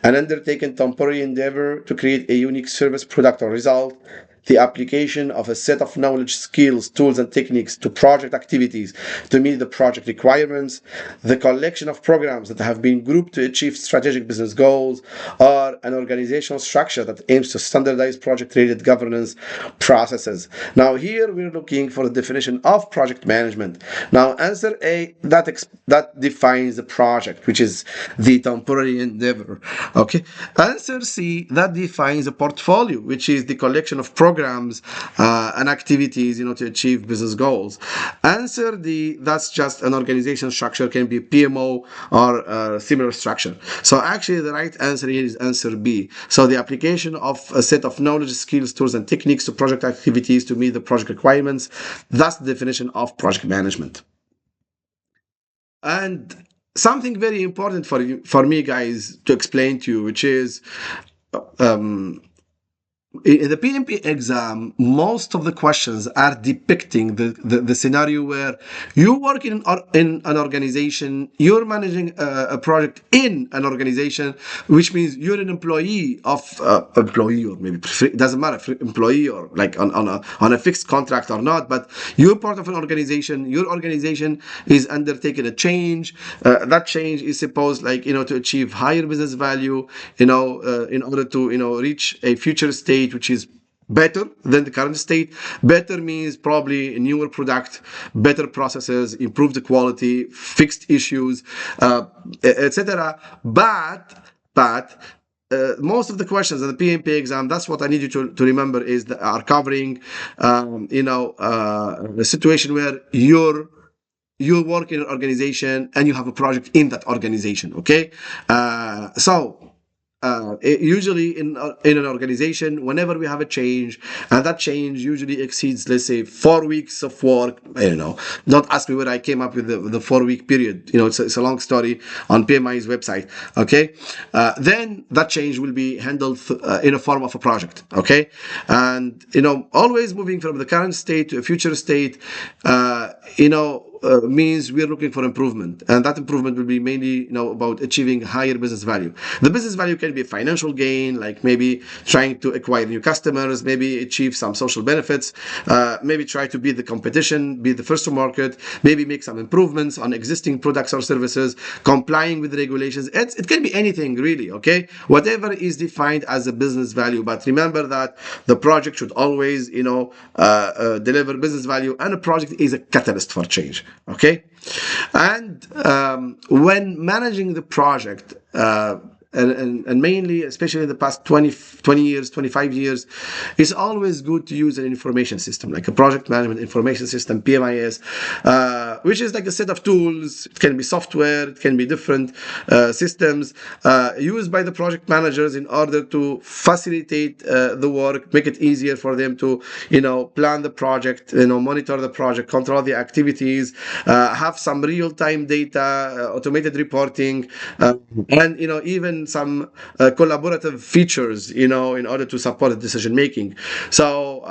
An undertaken temporary endeavor to create a unique service, product, or result. The application of a set of knowledge, skills, tools, and techniques to project activities to meet the project requirements. The collection of programs that have been grouped to achieve strategic business goals, or an organizational structure that aims to standardize project-related governance processes. Now, here we're looking for the definition of project management. Now, answer A, that defines the project, which is the temporary endeavor. Okay. Answer C, that defines a portfolio, which is the collection of programs and activities, to achieve business goals. Answer D, that's just an organization structure, can be PMO or a similar structure. So actually, the right answer here is answer B. So the application of a set of knowledge, skills, tools, and techniques to project activities to meet the project requirements. That's the definition of project management. And something very important for me, guys, to explain to you, which is um, in the PMP exam, most of the questions are depicting the scenario where you work in an organization, you're managing a project in an organization, which means you're an employee of employee, or maybe it doesn't matter if employee or like on a fixed contract or not, but you're part of an organization. Your organization is undertaking a change. That change is supposed, like, to achieve higher business value, in order to reach a future state which is better than the current state. Better means probably a newer product, better processes, improve the quality, fixed issues, etc. But most of the questions in the PMP exam, that's what I need you to remember, is that are covering, a situation where you work in an organization and you have a project in that organization. Okay, usually in an organization, whenever we have a change, and that change usually exceeds, let's say, 4 weeks of work. I don't know. Don't ask me where I came up with the 4 week period. It's a long story on PMI's website. Okay, then that change will be handled in a form of a project. Okay, and always moving from the current state to a future state. Means we're looking for improvement, and that improvement will be mainly about achieving higher business value. The business value can be financial gain, like maybe trying to acquire new customers, maybe achieve some social benefits, maybe try to beat the competition, be the first to market, maybe make some improvements on existing products or services, complying with regulations. It can be anything really. Okay, whatever is defined as a business value, but remember that the project should always deliver business value, and a project is a catalyst for change. Okay, and when managing the project, and mainly, especially in the past 20 years, 25 years, it's always good to use an information system, like a project management information system, PMIS, which is like a set of tools. It can be software, it can be different systems used by the project managers in order to facilitate the work, make it easier for them to, plan the project, monitor the project, control the activities, have some real-time data, automated reporting, and even some collaborative features, in order to support the decision making. So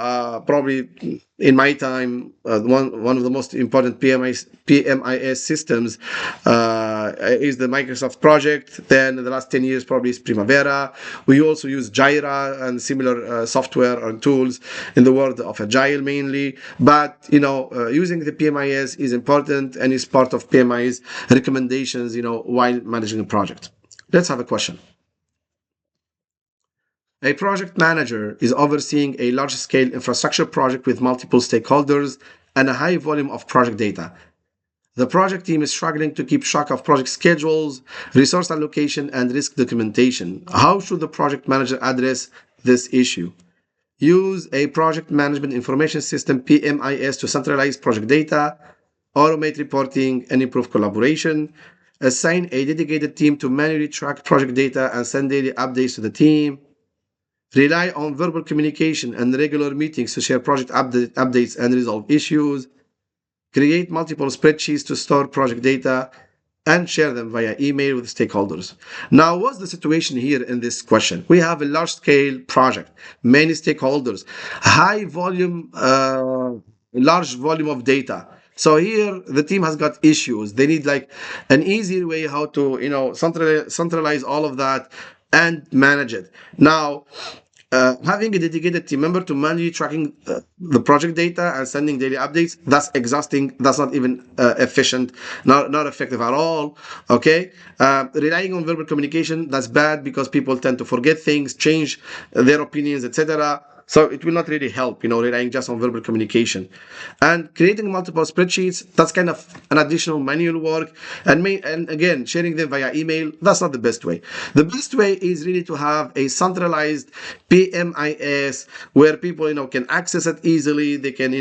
probably in my time, one of the most important PMIS systems is the Microsoft project. Then in the last 10 years, probably is Primavera. We also use Jira and similar software and tools in the world of Agile mainly. But using the PMIS is important and is part of PMI's recommendations, while managing a project. Let's have a question. A project manager is overseeing a large-scale infrastructure project with multiple stakeholders and a high volume of project data. The project team is struggling to keep track of project schedules, resource allocation, and risk documentation. How should the project manager address this issue? Use a project management information system, PMIS, to centralize project data, automate reporting, and improve collaboration. Assign a dedicated team to manually track project data and send daily updates to the team. Rely on verbal communication and regular meetings to share project updates and resolve issues. Create multiple spreadsheets to store project data and share them via email with stakeholders. Now, what's the situation here in this question? We have a large scale project, many stakeholders, high volume, large volume of data. So here the team has got issues. They need like an easier way how to, centralize all of that and manage it. Now, having a dedicated team member to manually tracking the project data and sending daily updates, that's exhausting. That's not even efficient, not effective at all. Okay, relying on verbal communication, that's bad because people tend to forget things, change their opinions, etc. So it will not really help, relying just on verbal communication. And creating multiple spreadsheets, that's kind of an additional manual work. And again, sharing them via email, that's not the best way. The best way is really to have a centralized PMIS where people, can access it easily. They can,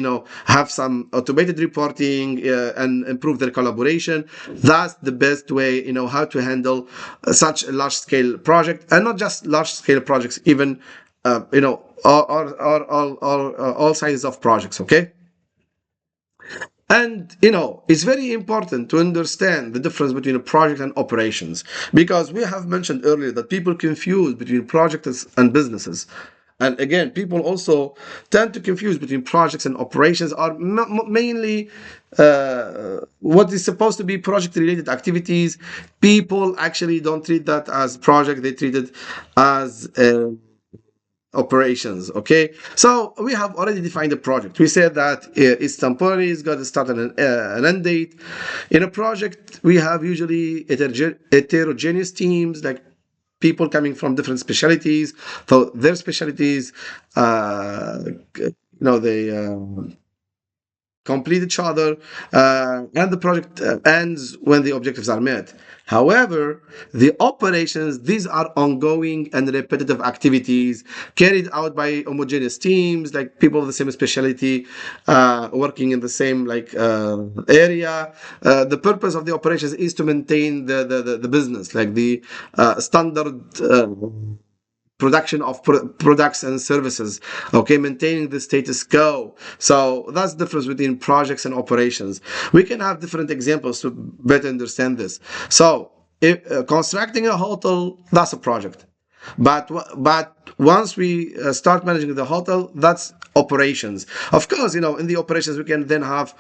have some automated reporting and improve their collaboration. That's the best way, how to handle such a large scale project, and not just large scale projects, even all sizes of projects. Okay, and it's very important to understand the difference between a project and operations, because we have mentioned earlier that people confuse between projects and businesses. And again, people also tend to confuse between projects and operations, are mainly what is supposed to be project related activities. People actually don't treat that as project, they treat it as operations. Okay, so we have already defined the project. We said that it's temporary, it's got to start an end date. In a project, we have usually heterogeneous teams, like people coming from different specialties. So their specialties, they complete each other, and the project ends when the objectives are met. However, the operations, these are ongoing and repetitive activities carried out by homogeneous teams, like people of the same specialty, working in the same area. The purpose of the operations is to maintain the business, like the standard production of products and services, okay, maintaining the status quo. So that's the difference between projects and operations. We can have different examples to better understand this. So if, constructing a hotel, that's a project, but once we start managing the hotel, that's operations. Of course, in the operations we can then have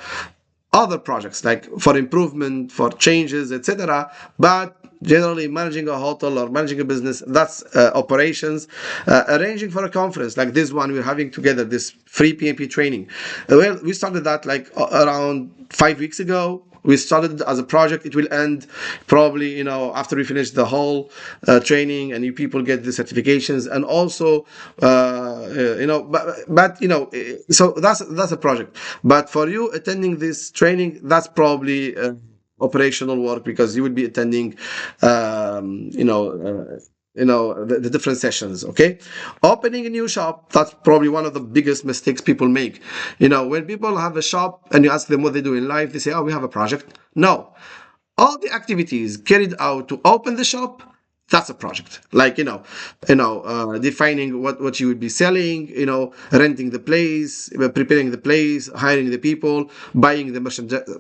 other projects like for improvement, for changes, etc. But generally, managing a hotel or managing a business, that's operations. Arranging for a conference like this one we're having together, this free PMP training. Well, we started that like around 5 weeks ago. We started as a project. It will end probably, after we finish the whole training and you people get the certifications, and also, so that's a project. But for you attending this training, that's probably operational work, because you will be attending, um, you know, uh, the different sessions. Okay, opening a new shop, that's probably one of the biggest mistakes people make. When people have a shop and you ask them what they do in life, they say, "Oh, we have a project." No, all the activities carried out to open the shop, that's a project. Like, defining what you would be selling, renting the place, preparing the place, hiring the people, buying the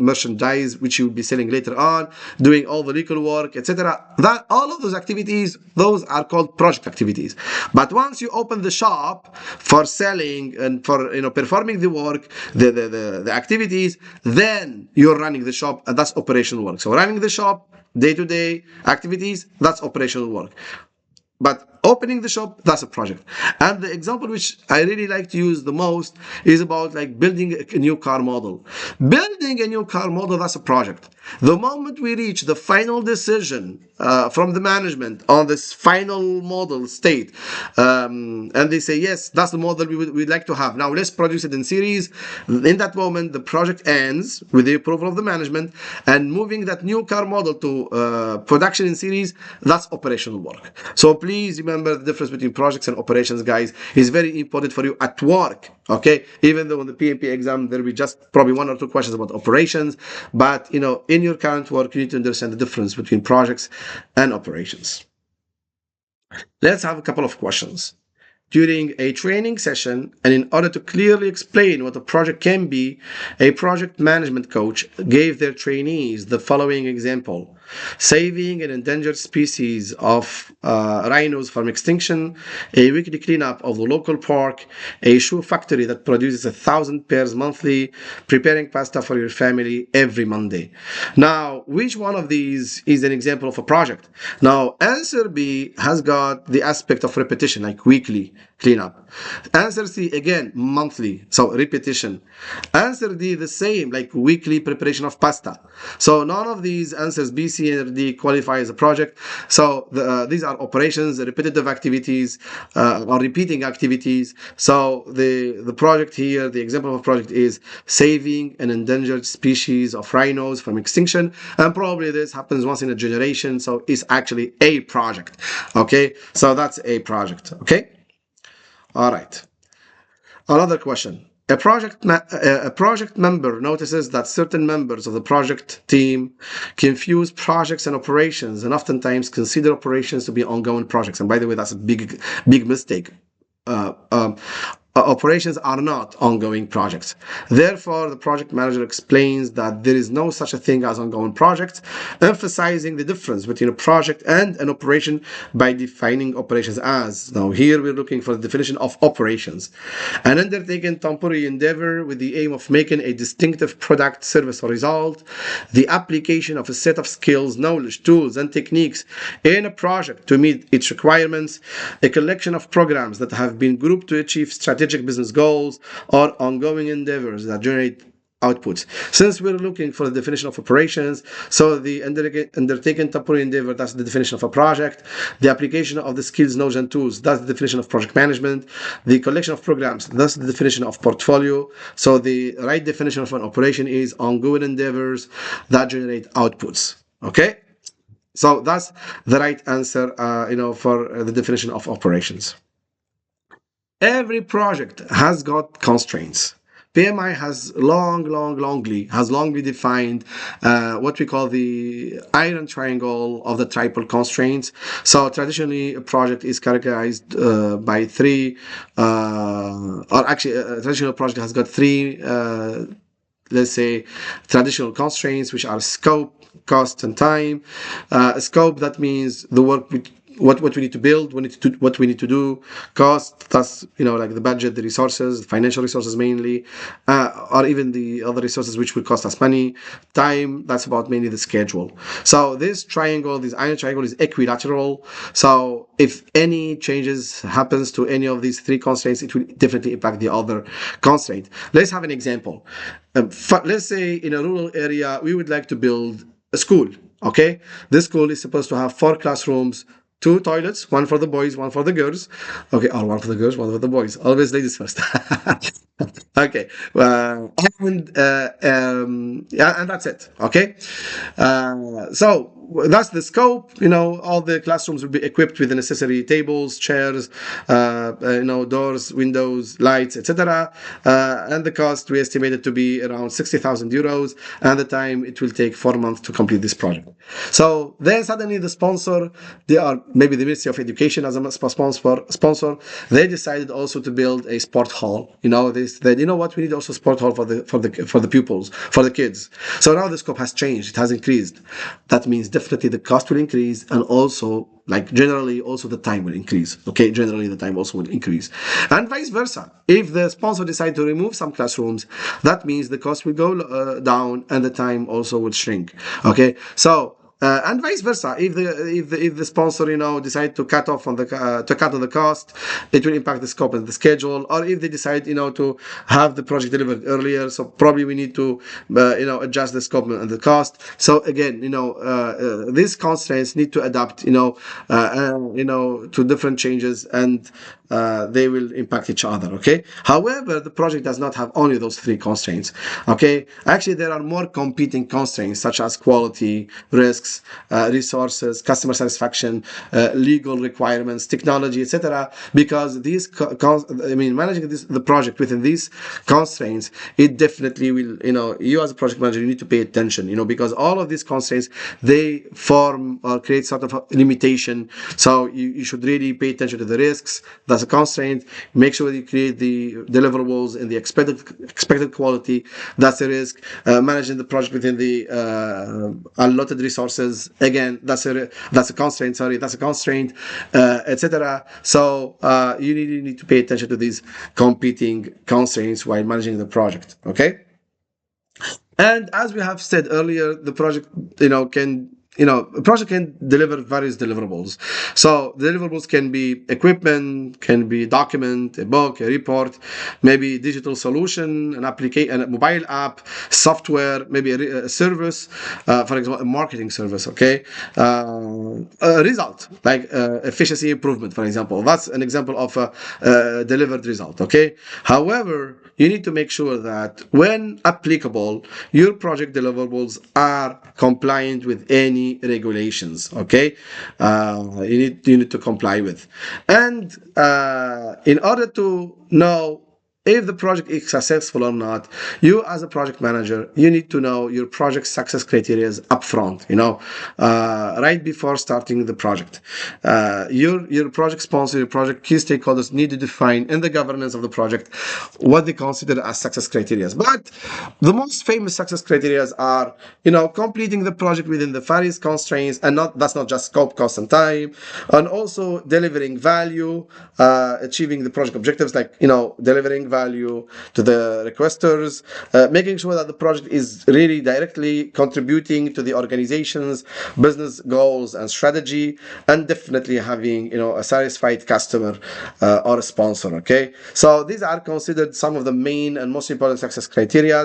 merchandise which you will be selling later on, doing all the legal work, etc. That all of those activities, those are called project activities. But once you open the shop for selling and for performing the work, the activities, then you're running the shop, and that's operational work. So running the shop, day-to-day activities, that's operational work. But opening the shop, that's a project. And the example which I really like to use the most is about like building a new car model. Building a new car model, that's a project. The moment we reach the final decision from the management on this final model state, and they say, yes, that's the model we'd like to have. Now let's produce it in series. In that moment, the project ends with the approval of the management, and moving that new car model to production in series, that's operational work. So please remember the difference between projects and operations, guys, is very important for you at work. Okay, even though in the PMP exam there will be just probably 1 or 2 questions about operations, but in your current work you need to understand the difference between projects and operations. Let's have a couple of questions. During a training session, and in order to clearly explain what a project can be, a project management coach gave their trainees the following example: saving an endangered species of rhinos from extinction, a weekly cleanup of the local park, a shoe factory that produces 1,000 pairs monthly, preparing pasta for your family every Monday. Now, which one of these is an example of a project? Now, answer B has got the aspect of repetition, like weekly cleanup. Answer C, again, monthly, so repetition. Answer D, the same, like weekly preparation of pasta. So none of these answers, B, C, and D, qualify as a project. So these are operations, repetitive activities, or repeating activities. So the project here, the example of a project is saving an endangered species of rhinos from extinction, and probably this happens once in a generation, so it's actually a project. Okay, so that's a project. Okay. All right. Another question. A project member notices that certain members of the project team confuse projects and operations, and oftentimes consider operations to be ongoing projects. And by the way, that's a big mistake. Uh, um, Operations are not ongoing projects. Therefore, the project manager explains that there is no such a thing as ongoing projects, emphasizing the difference between a project and an operation by defining operations as. Now, here we're looking for the definition of operations: an undertaken temporary endeavor with the aim of making a distinctive product, service, or result, the application of a set of skills, knowledge, tools, and techniques in a project to meet its requirements, a collection of programs that have been grouped to achieve strategic business goals, or ongoing endeavors that generate outputs. Since we're looking for the definition of operations, so the undertaken temporary endeavor, that's the definition of a project. The application of the skills, knowledge, and tools, that's the definition of project management. The collection of programs, that's the definition of portfolio. So the right definition of an operation is ongoing endeavors that generate outputs. Okay? So that's the right answer, for the definition of operations. Every project has got constraints. PMI has longly defined what we call the iron triangle of the triple constraints. So traditionally, a project is characterized by three, or actually, a traditional project has got three, let's say, traditional constraints, which are scope, cost, and time. Scope, that means the work what we need to build, what we need to do. Cost, that's like the budget, the resources, financial resources mainly, or even the other resources which will cost us money. Time, that's about mainly the schedule. So this triangle, this iron triangle, is equilateral. So if any changes happens to any of these three constraints, it will definitely impact the other constraint. Let's have an example. Let's say in a rural area we would like to build a school. Okay, this school is supposed to have 4 classrooms, 2 toilets, one for the boys, one for the girls. Okay, or one for the girls, one for the boys. Always ladies first. Okay, yeah, and that's it. Okay, so that's the scope. All the classrooms will be equipped with the necessary tables, chairs, doors, windows, lights, etc. And the cost we estimated to be around 60,000 euros, and the time it will take 4 months to complete this project. So then suddenly the sponsor, they are maybe the Ministry of Education as a sponsor. They decided also to build a sport hall. They said, what, we need also a sport hall for the pupils, for the kids. So now the scope has changed, it has increased. That means definitely the cost will increase, and also, like, generally also the time will increase. Okay, generally the time also will increase, and vice versa. If the sponsor decide to remove some classrooms, that means the cost will go down, and the time also will shrink. Okay, so and vice versa. If the sponsor decide to cut off on the cost, it will impact the scope and the schedule. Or if they decide to have the project delivered earlier, so probably we need to adjust the scope and the cost. So again, these constraints need to adapt to different changes, and they will impact each other. Okay, however, the project does not have only those three constraints. Okay, actually there are more competing constraints, such as quality, risks, resources, customer satisfaction, legal requirements, technology, etc. Because these managing the project within these constraints, it definitely will, you as a project manager, you need to pay attention, because all of these constraints, they form or create sort of a limitation. So you should really pay attention to the risks. That's a constraint. Make sure that you create the deliverables in the expected quality. That's a risk. Managing the project within the allotted resources, again, that's a constraint. Sorry, that's a constraint, etc. So you need to pay attention to these competing constraints while managing the project. Okay. And as we have said earlier, the project, a project can deliver various deliverables. So deliverables can be equipment, can be document, a book, a report, maybe digital solution, an application, a mobile app, software, maybe a service, for example, a marketing service. Okay, a result like efficiency improvement, for example. That's an example of a delivered result. Okay. However, you need to make sure that when applicable, your project deliverables are compliant with any regulations. Okay, you need to comply with, and in order to know if the project is successful or not, you as a project manager, you need to know your project success criteria upfront, right before starting the project. Your project sponsor, your project key stakeholders need to define in the governance of the project what they consider as success criteria. But the most famous success criteria are, completing the project within the various constraints, and that's not just scope, cost, and time, and also delivering value, achieving the project objectives, like, delivering value value to the requesters, making sure that the project is really directly contributing to the organization's business goals and strategy, and definitely having a satisfied customer or a sponsor. Okay, so these are considered some of the main and most important success criteria.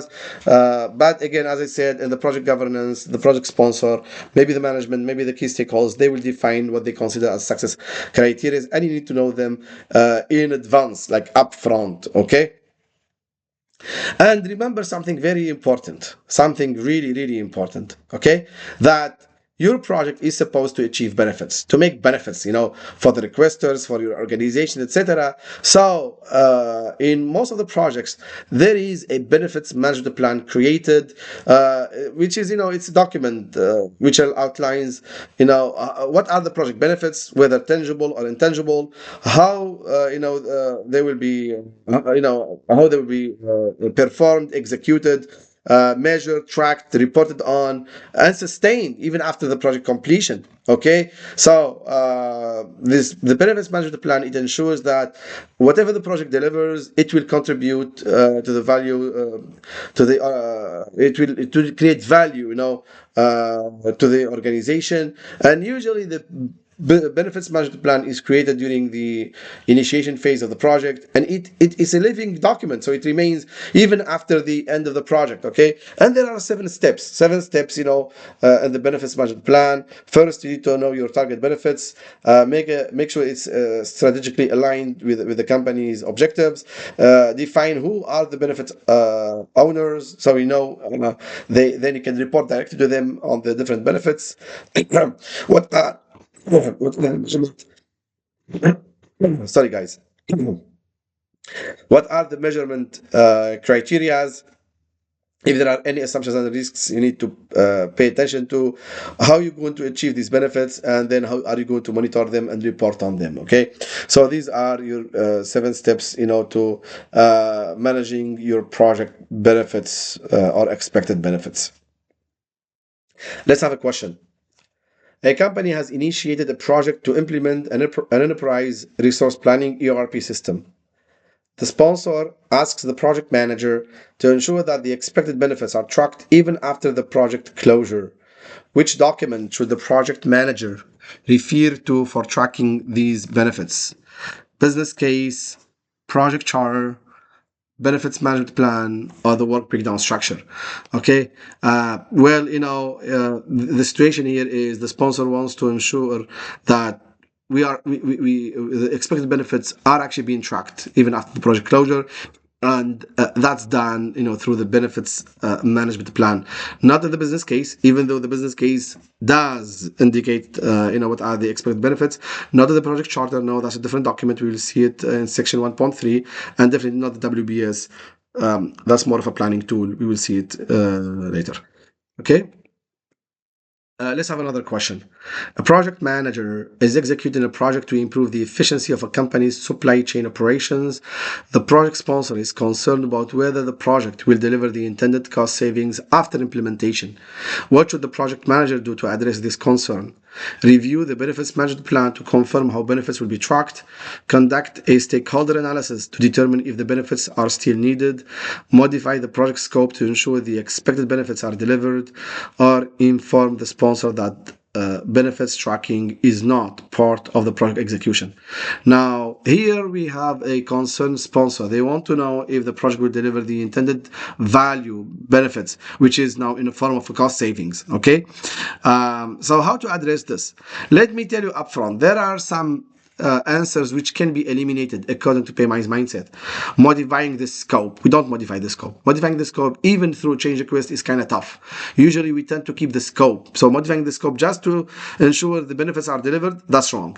But again, as I said, in the project governance, the project sponsor, maybe the management, maybe the key stakeholders, they will define what they consider as success criteria, and you need to know them in advance, like upfront. Okay. And remember something very important, something really, really important, okay? That your project is supposed to achieve benefits, to make benefits, for the requesters, for your organization, etc. So, in most of the projects, there is a benefits management plan created, which is, it's a document which outlines, what are the project benefits, whether tangible or intangible, how, they will be, how they will be performed, executed, measured, tracked, reported on, and sustained even after the project completion. Okay, so this the benefits management plan, it ensures that whatever the project delivers, it will contribute to the value, it will create value, to the organization, and usually the benefits management plan is created during the initiation phase of the project, and it is a living document, so it remains even after the end of the project. Okay, and there are seven steps in the benefits management plan. First, you need to know your target benefits, make sure it's strategically aligned with the company's objectives, define who are the benefits owners, so then you can report directly to them on the different benefits. what are what measurement? Sorry, guys. What are the measurement criteria? If there are any assumptions and risks, you need to pay attention to how you're going to achieve these benefits, and then how are you going to monitor them and report on them. Okay, so these are your 7 steps, to managing your project benefits or expected benefits. Let's have a question. A company has initiated a project to implement an enterprise resource planning ERP system. The sponsor asks the project manager to ensure that the expected benefits are tracked even after the project closure. Which document should the project manager refer to for tracking these benefits? Business case, project charter, benefits management plan, or the work breakdown structure. Okay, well, the situation here is the sponsor wants to ensure that the expected benefits are actually being tracked even after the project closure, and that's done through the benefits management plan, not in the business case, even though the business case does indicate what are the expected benefits, not in the project charter. No, that's a different document. We will see it in section 1.3, and definitely not the WBS. That's more of a planning tool. We will see it later. Okay. Let's have another question. A project manager is executing a project to improve the efficiency of a company's supply chain operations. The project sponsor is concerned about whether the project will deliver the intended cost savings after implementation. What should the project manager do to address this concern? Review the benefits management plan to confirm how benefits will be tracked. Conduct a stakeholder analysis to determine if the benefits are still needed. Modify the project scope to ensure the expected benefits are delivered. Or inform the sponsor that benefits tracking is not part of the project execution. Now, here we have a concerned sponsor. They want to know if the project will deliver the intended value benefits, which is now in the form of a cost savings. Okay, so how to address this? Let me tell you upfront. There are some answers which can be eliminated according to PMI's mindset. Modifying the scope. We don't modify the scope. Modifying the scope, even through change request, is kind of tough. Usually we tend to keep the scope. So modifying the scope just to ensure the benefits are delivered, that's wrong.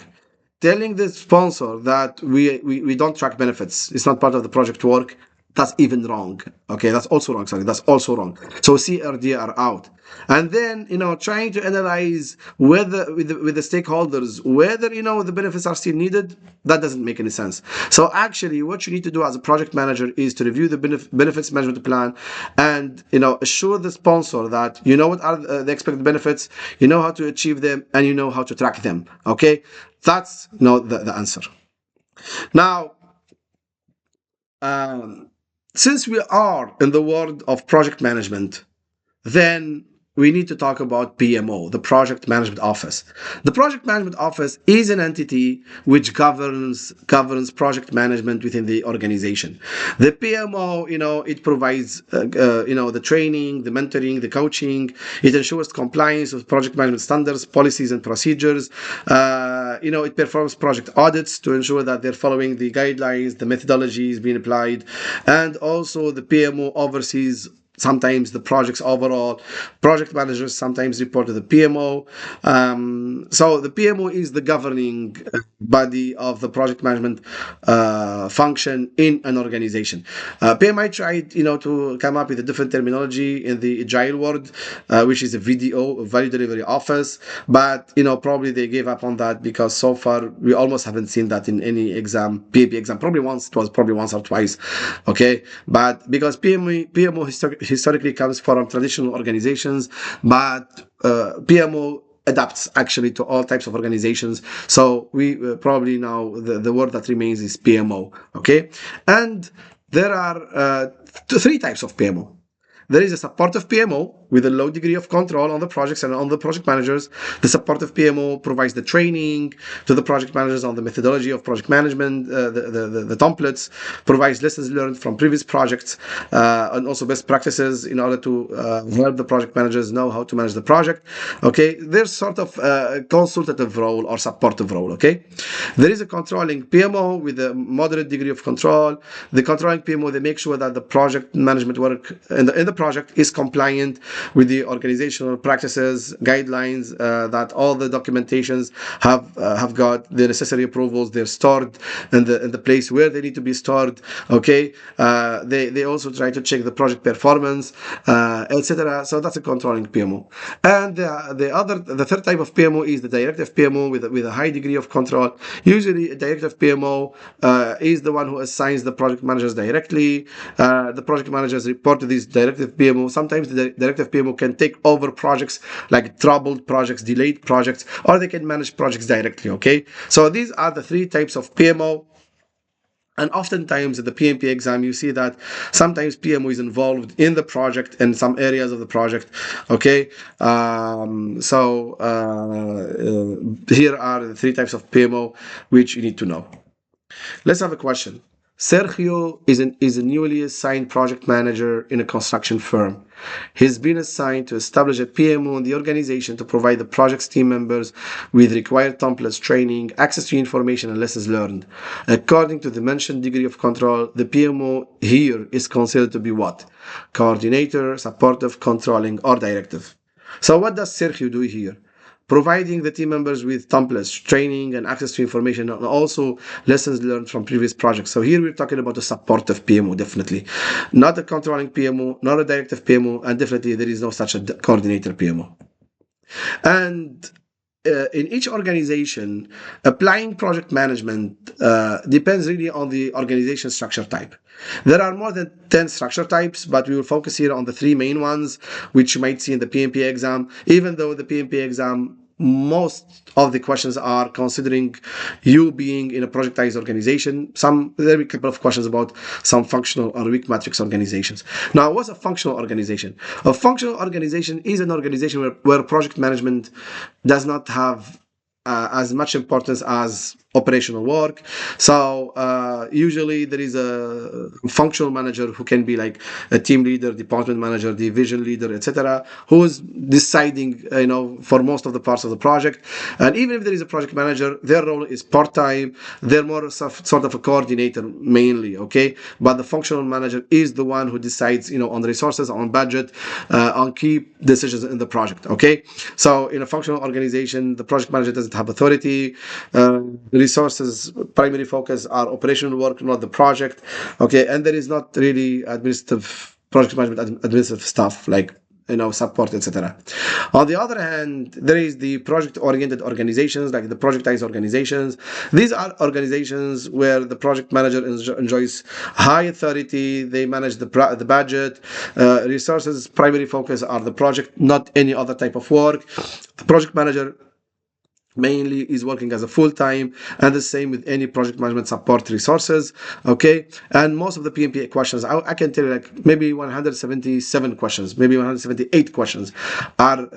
Telling the sponsor that we don't track benefits, it's not part of the project work, that's even wrong. Okay, that's also wrong. Sorry, that's also wrong. So CRD are out. And then, trying to analyze whether with the stakeholders, whether, the benefits are still needed, that doesn't make any sense. So actually, what you need to do as a project manager is to review the benefits management plan and, assure the sponsor that you know what are the expected benefits, you know how to achieve them, and you know how to track them. Okay, that's, the answer. Now, um, since we are in the world of project management, then we need to talk about PMO, the Project Management Office. The Project Management Office is an entity which governs project management within the organization. The PMO, it provides the training, the mentoring, the coaching. It ensures compliance with project management standards, policies, and procedures. It performs project audits to ensure that they're following the guidelines, the methodologies being applied, and also the PMO oversees sometimes the projects overall. Project managers sometimes report to the PMO. So the PMO is the governing body of the project management function in an organization. PMI tried, to come up with a different terminology in the agile world, which is a VDO, a Value Delivery Office. But probably they gave up on that because so far we almost haven't seen that in any exam, PMP exam. Probably once, it was probably once or twice. Okay, but because PMO historically comes from traditional organizations, but PMO adapts actually to all types of organizations. So we probably now the word that remains is PMO. Okay, and there are three types of PMO. There is a supportive PMO with a low degree of control on the projects and on the project managers. The supportive PMO provides the training to the project managers on the methodology of project management, the templates, provides lessons learned from previous projects, and also best practices in order to help the project managers know how to manage the project. Okay, there's sort of a consultative role or supportive role. Okay, there is a controlling PMO with a moderate degree of control. The controlling PMO, they make sure that the project management work in the project is compliant with the organizational practices, guidelines, that all the documentations have got the necessary approvals. They're stored in the place where they need to be stored. Okay, they also try to check the project performance, etc. So that's a controlling PMO. And the third type of PMO is the directive PMO with a high degree of control. Usually, a directive PMO is the one who assigns the project managers directly. The project managers report to these directive PMO. Sometimes the directive PMO can take over projects like troubled projects, delayed projects, or they can manage projects directly. Okay, so these are the three types of PMO. And oftentimes at the PMP exam, you see that sometimes PMO is involved in the project in some areas of the project. Okay, here are the three types of PMO which you need to know. Let's have a question. Sergio is a newly assigned project manager in a construction firm. He's been assigned to establish a PMO in the organization to provide the project's team members with required templates, training, access to information, and lessons learned. According to the mentioned degree of control, the PMO here is considered to be what? Coordinator, supportive, controlling, or directive. So what does Sergio do here? Providing the team members with templates, training, and access to information, and also lessons learned from previous projects. So here we're talking about a supportive PMO, definitely. Not a controlling PMO, not a directive PMO, and definitely there is no such a coordinator PMO. And in each organization, applying project management depends really on the organization structure type. There are more than 10 structure types, but we will focus here on the three main ones, which you might see in the PMP exam, even though the PMP exam most of the questions are considering you being in a projectized organization. There are a couple of questions about some functional or weak matrix organizations. Now, what's a functional organization? A functional organization is an organization where project management does not have as much importance as operational work. So usually there is a functional manager who can be like a team leader, department manager, division leader, etc., who is deciding, for most of the parts of the project. And even if there is a project manager, their role is part-time. They're more sort of a coordinator mainly, okay? But the functional manager is the one who decides, on the resources, on budget, on key decisions in the project, okay? So in a functional organization, the project manager doesn't have authority. Resources primary focus are operational work, not the project. Okay, and there is not really project management administrative stuff like support, etc. On the other hand, there is the project-oriented organizations, like the projectized organizations. These are organizations where the project manager enjoys high authority. They manage the budget. Resources primary focus are the project, not any other type of work. The project manager mainly is working as a full-time, and the same with any project management support resources. Okay, and most of the PMP questions, I can tell you, like maybe 177 questions, maybe 178 questions are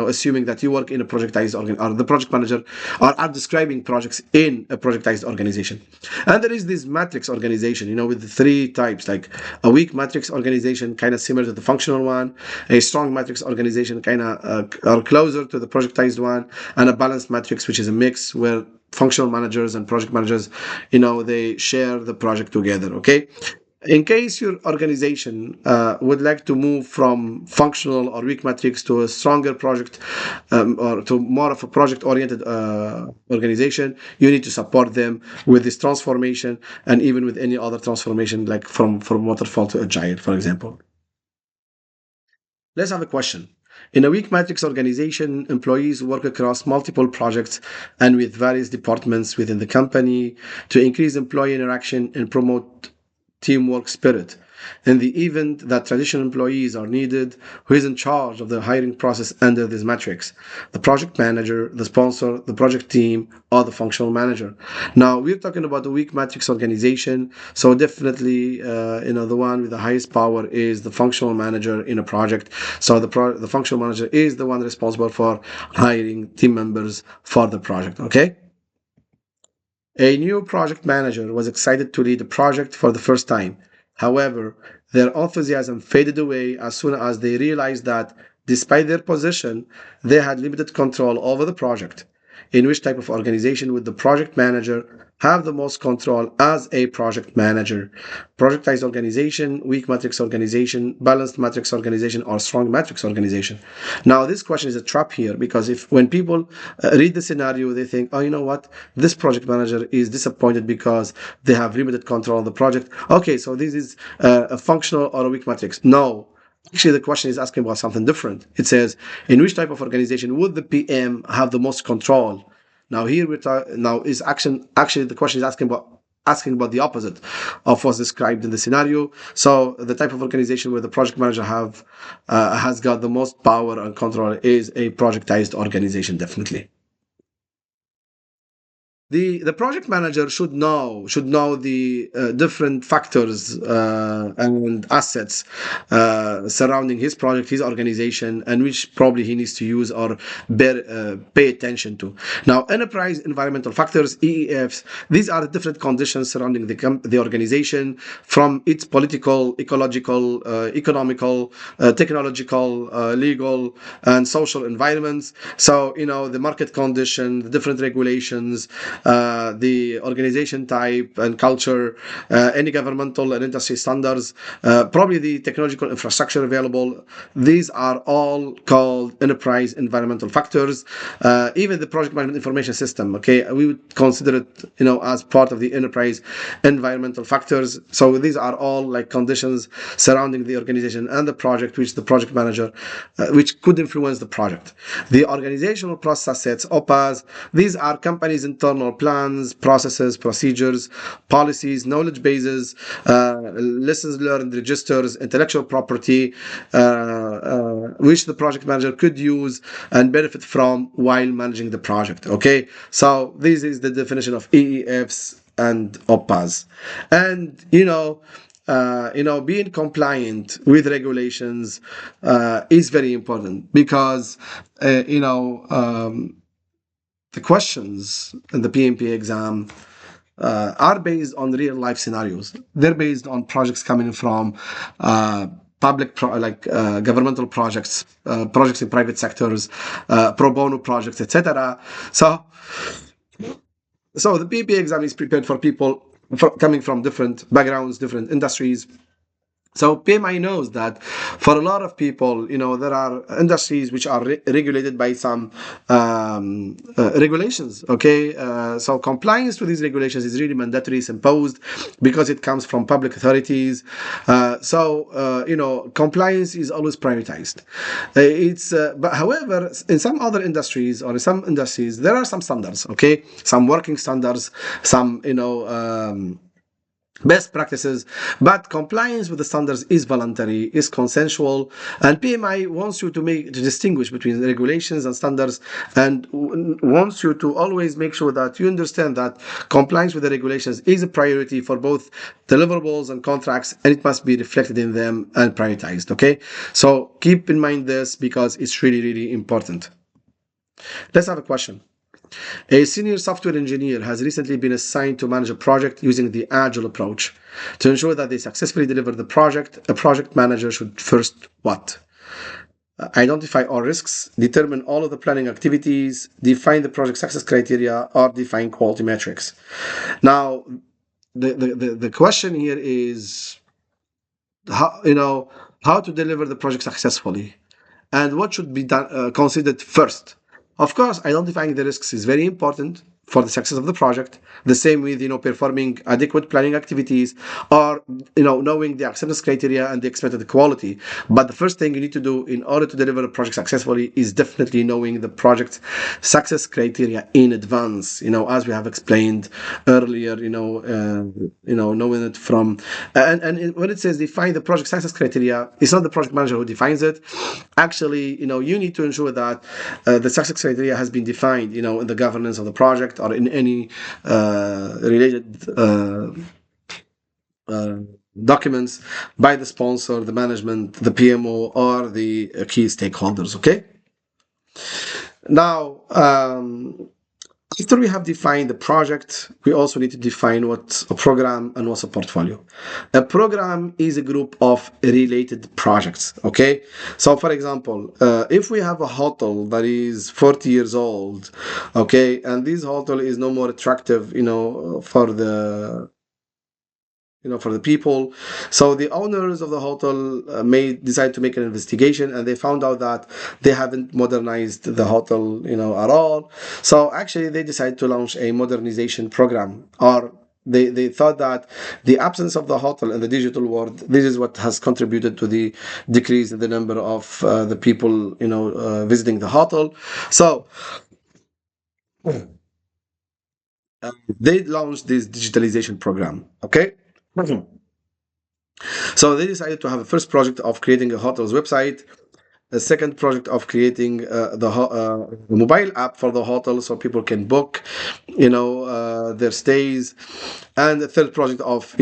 assuming that you work in a projectized or the project manager are describing projects in a projectized organization. And there is this matrix organization, with the three types, like a weak matrix organization, kind of similar to the functional one, a strong matrix organization, kind of are closer to the projectized one, and a balanced matrix, which is a mix where functional managers and project managers, they share the project together. Okay. In case your organization would like to move from functional or weak matrix to a stronger project, or to more of a project oriented organization, you need to support them with this transformation, and even with any other transformation, like from waterfall to agile, for example. Let's have a question. In a weak matrix organization, employees work across multiple projects and with various departments within the company to increase employee interaction and promote teamwork spirit. In the event that traditional employees are needed, who is in charge of the hiring process under this matrix? The project manager, the sponsor, the project team, or the functional manager? Now, we're talking about the weak matrix organization, so definitely, the one with the highest power is the functional manager in a project. So the functional manager is the one responsible for hiring team members for the project. Okay. A new project manager was excited to lead the project for the first time. However, their enthusiasm faded away as soon as they realized that, despite their position, they had limited control over the project. In which type of organization would the project manager have the most control as a project manager? Projectized organization, weak matrix organization, balanced matrix organization, or strong matrix organization? Now, this question is a trap here, because if when people read the scenario, they think, oh, you know what, this project manager is disappointed because they have limited control on the project. Okay, so this is a functional or a weak matrix. No, actually, the question is asking about something different. It says, in which type of organization would the PM have the most control? Now here now is action. Actually, the question is asking about the opposite of what's described in the scenario. So the type of organization where the project manager has got the most power and control is a projectized organization, definitely. The project manager should know the different factors and assets surrounding his project, his organization, and which probably he needs to use or pay attention to. Now, enterprise environmental factors (EEFs), these are the different conditions surrounding the organization, from its political, ecological, economical, technological, legal, and social environments. So the market condition, the different regulations, the organization type and culture, any governmental and industry standards, probably the technological infrastructure available. These are all called enterprise environmental factors. Even the project management information system, okay, we would consider it, as part of the enterprise environmental factors. So these are all like conditions surrounding the organization and the project, which the project manager, which could influence the project. The organizational process assets, OPAs, these are companies' internal plans, processes, procedures, policies, knowledge bases, lessons learned registers, intellectual property, which the project manager could use and benefit from while managing the project. Okay, so this is the definition of EEFs and OPAs. And being compliant with regulations is very important, because the questions in the PMP exam are based on real life scenarios. They're based on projects coming from governmental projects, projects in private sectors, pro bono projects, etc. So the PMP exam is prepared for people coming from different backgrounds, different industries. So PMI knows that for a lot of people, there are industries which are regulated by some regulations. Okay, so compliance to these regulations is really mandatory. It's imposed because it comes from public authorities. Compliance is always prioritized. But however, in some other industries, or in some industries, there are some standards. Okay, some working standards, some best practices, but compliance with the standards is voluntary, is consensual, and PMI wants you to distinguish between regulations and standards, and wants you to always make sure that you understand that compliance with the regulations is a priority for both deliverables and contracts, and it must be reflected in them and prioritized. Okay, so keep in mind this because it's really, really important. Let's have a question. A senior software engineer has recently been assigned to manage a project using the Agile approach. To ensure that they successfully deliver the project, a project manager should first what? Identify all risks, determine all of the planning activities, define the project success criteria, or define quality metrics. Now, the question here is how to deliver the project successfully and what should be done considered first. Of course, identifying the risks is very important for the success of the project. The same with performing adequate planning activities, or knowing the acceptance criteria and the expected quality. But the first thing you need to do in order to deliver a project successfully is definitely knowing the project success criteria in advance. As we have explained earlier. Knowing it from and when it says define the project success criteria, it's not the project manager who defines it. Actually, you need to ensure that the success criteria has been defined, in the governance of the project or in any related documents by the sponsor, the management, the PMO, or the key stakeholders. Okay. Now, after we have defined the project, we also need to define what's a program and what's a portfolio. A program is a group of related projects, okay? So, for example, if we have a hotel that is 40 years old, okay, and this hotel is no more attractive, for the people. So the owners of the hotel may decide to make an investigation, and they found out that they haven't modernized the hotel, at all. So actually, they decided to launch a modernization program, or they thought that the absence of the hotel in the digital world, this is what has contributed to the decrease in the number of the people, visiting the hotel. So they launched this digitalization program. Okay. So they decided to have a first project of creating a hotel's website, a second project of creating the mobile app for the hotel so people can book, their stays, and the third project of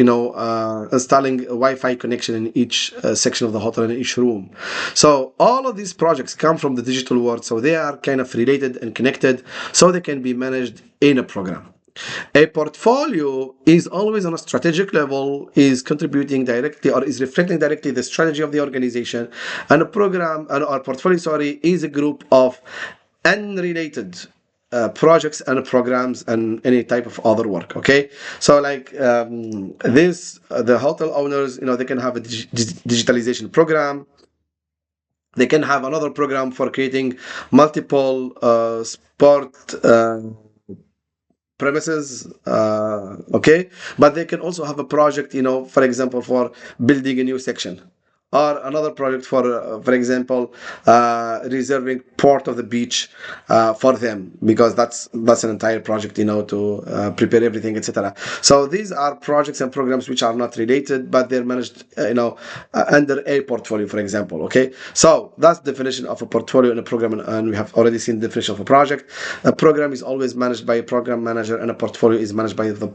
installing a Wi-Fi connection in each section of the hotel in each room. So all of these projects come from the digital world, so they are kind of related and connected, so they can be managed in a program. A portfolio is always on a strategic level, is contributing directly or is reflecting directly the strategy of the organization, and a program or portfolio, is a group of unrelated projects and programs and any type of other work. Okay, so like the hotel owners, they can have a digitalization program. They can have another program for creating multiple sport premises, okay, but they can also have a project, for example, for building a new section, or another project for example, reserving part of the beach for them, because that's an entire project, to prepare everything, etc. So these are projects and programs which are not related, but they're managed, under a portfolio, for example. Okay, so that's the definition of a portfolio in a program, and we have already seen the definition of a project. A program is always managed by a program manager, and a portfolio is managed by the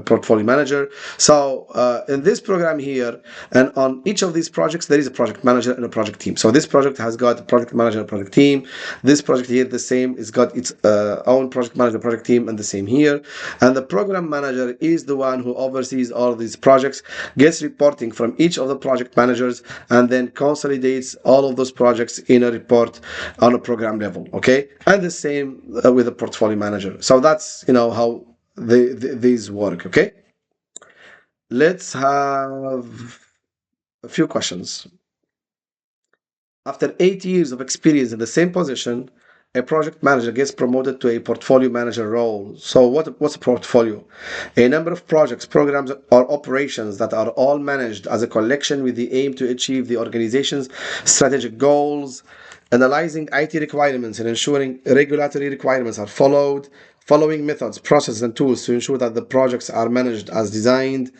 portfolio manager. So in this program here, and on each of these projects, there is a project manager and a project team. So this project has got a project manager and a project team. This project here, the same, it's got its own project manager, project team, and the same here. And the program manager is the one who oversees all of these projects, gets reporting from each of the project managers, and then consolidates all of those projects in a report on a program level. Okay, and the same with the portfolio manager. So that's how these work. Okay, let's have a few questions. After 8 years of experience in the same position, a project manager gets promoted to a portfolio manager role. So what's a portfolio? A number of projects, programs, or operations that are all managed as a collection with the aim to achieve the organization's strategic goals, analyzing IT requirements and ensuring regulatory requirements are followed, following methods, processes, and tools to ensure that the projects are managed as designed,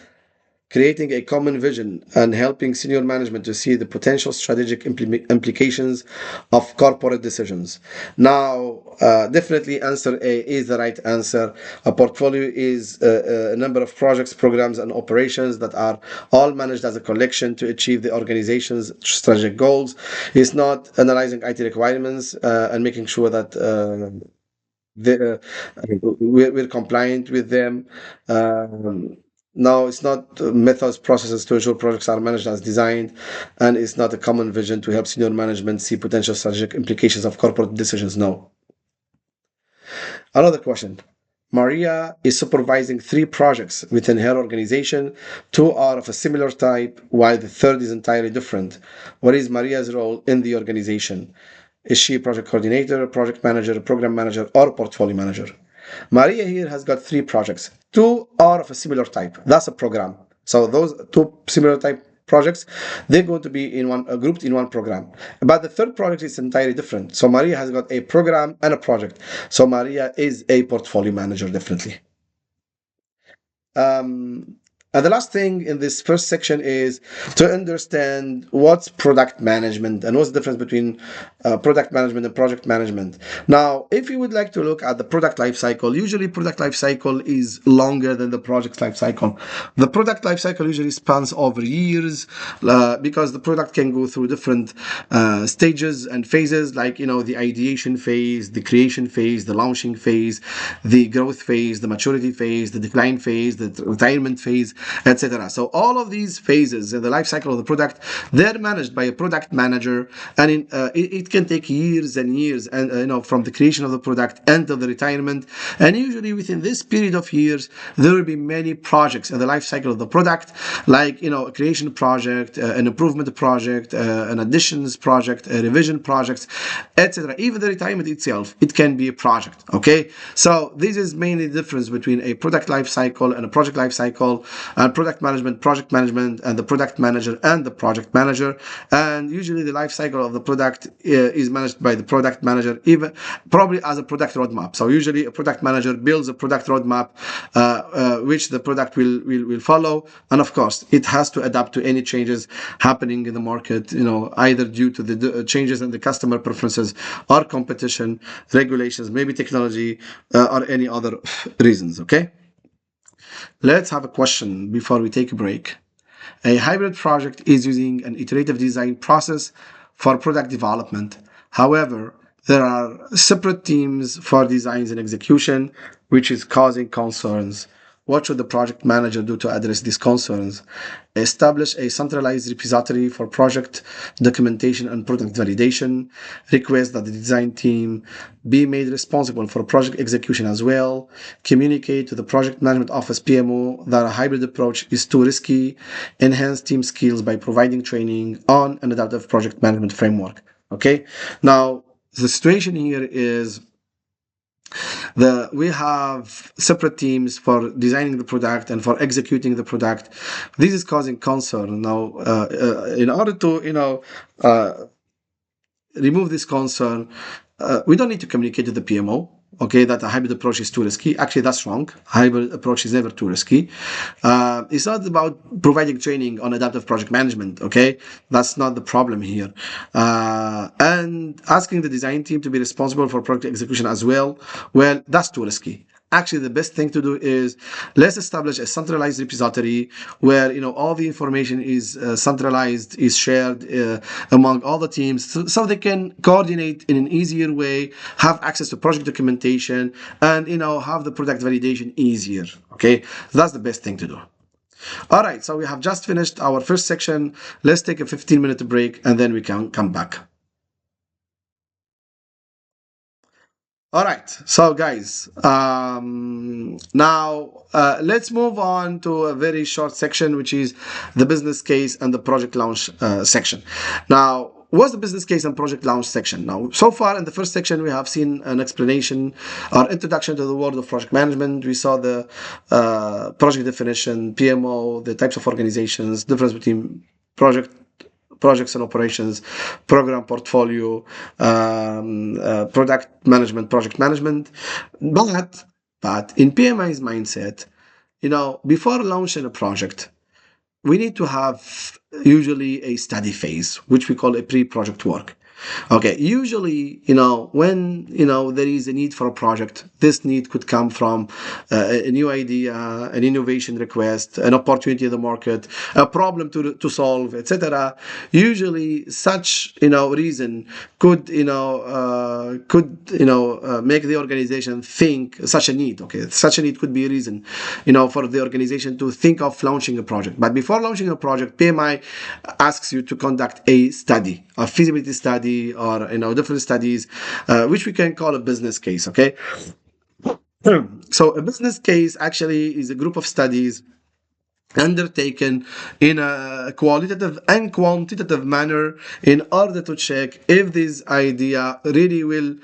creating a common vision and helping senior management to see the potential strategic implications of corporate decisions. Now, definitely answer A is the right answer. A portfolio is a number of projects, programs, and operations that are all managed as a collection to achieve the organization's strategic goals. It's not analyzing IT requirements and making sure that we're compliant with them. No, it's not methods, processes to ensure projects are managed as designed, and it's not a common vision to help senior management see potential strategic implications of corporate decisions. No. Another question. Maria is supervising three projects within her organization. Two are of a similar type, while the third is entirely different. What is Maria's role in the organization? Is she a project coordinator, a project manager, a program manager, or a portfolio manager? Maria here has got three projects. Two are of a similar type. That's a program. So those two similar type projects, they're going to be in one grouped in one program. But the third project is entirely different. So Maria has got a program and a project. So Maria is a portfolio manager, definitely. Um, and the last thing in this first section is to understand what's product management and what's the difference between product management and project management. Now, if you would like to look at the product life cycle, usually product life cycle is longer than the project life cycle. The product life cycle usually spans over years because the product can go through different stages and phases, like the ideation phase, the creation phase, the launching phase, the growth phase, the maturity phase, the decline phase, the retirement phase, etc. So all of these phases in the life cycle of the product, they're managed by a product manager, and it can take years and years, and from the creation of the product until the retirement. And usually within this period of years, there will be many projects in the life cycle of the product, like a creation project, an improvement project, an additions project, a revision project, etc. Even the retirement itself, it can be a project. Okay, so this is mainly the difference between a product life cycle and a project life cycle, and product management, project management, and the product manager and the project manager. And usually the life cycle of the product is managed by the product manager, even probably as a product roadmap. So usually a product manager builds a product roadmap which the product will follow, and of course it has to adapt to any changes happening in the market, either due to the changes in the customer preferences or competition, regulations, maybe technology, or any other reasons. Okay, let's have a question before we take a break. A hybrid project is using an iterative design process for product development. However, there are separate teams for designs and execution, which is causing concerns. What should the project manager do to address these concerns? Establish a centralized repository for project documentation and product validation. Request that the design team be made responsible for project execution as well. Communicate to the project management office PMO that a hybrid approach is too risky. Enhance team skills by providing training on an adaptive project management framework. Okay, now the situation here is we have separate teams for designing the product and for executing the product. This is causing concern. Now, in order to remove this concern, we don't need to communicate to the PMO. Okay, that a hybrid approach is too risky. Actually, that's wrong. Hybrid approach is never too risky. It's not about providing training on adaptive project management. Okay, that's not the problem here. And asking the design team to be responsible for project execution as well, well, that's too risky. Actually, the best thing to do is let's establish a centralized repository where all the information is centralized, is shared among all the teams, so they can coordinate in an easier way, have access to project documentation, and have the product validation easier. Okay, that's the best thing to do. All right, so we have just finished our first section. Let's take a 15-minute break and then we can come back. All right, so guys, now let's move on to a very short section, which is the business case and the project launch section. Now, what's the business case and project launch section? Now, so far in the first section, we have seen an explanation or introduction to the world of project management. We saw the project definition, PMO, the types of organizations, difference between projects and operations, program portfolio, product management, project management. But in PMI's mindset, before launching a project, we need to have usually a study phase, which we call a pre-project work. Okay, usually, when, there is a need for a project, this need could come from a new idea, an innovation request, an opportunity in the market, a problem to solve, etc. Usually, such, reason could make the organization think such a need. Okay, such a need could be a reason, for the organization to think of launching a project. But before launching a project, PMI asks you to conduct a study, a feasibility study, or different studies, which we can call a business case. Okay, so a business case actually is a group of studies undertaken in a qualitative and quantitative manner in order to check if this idea really will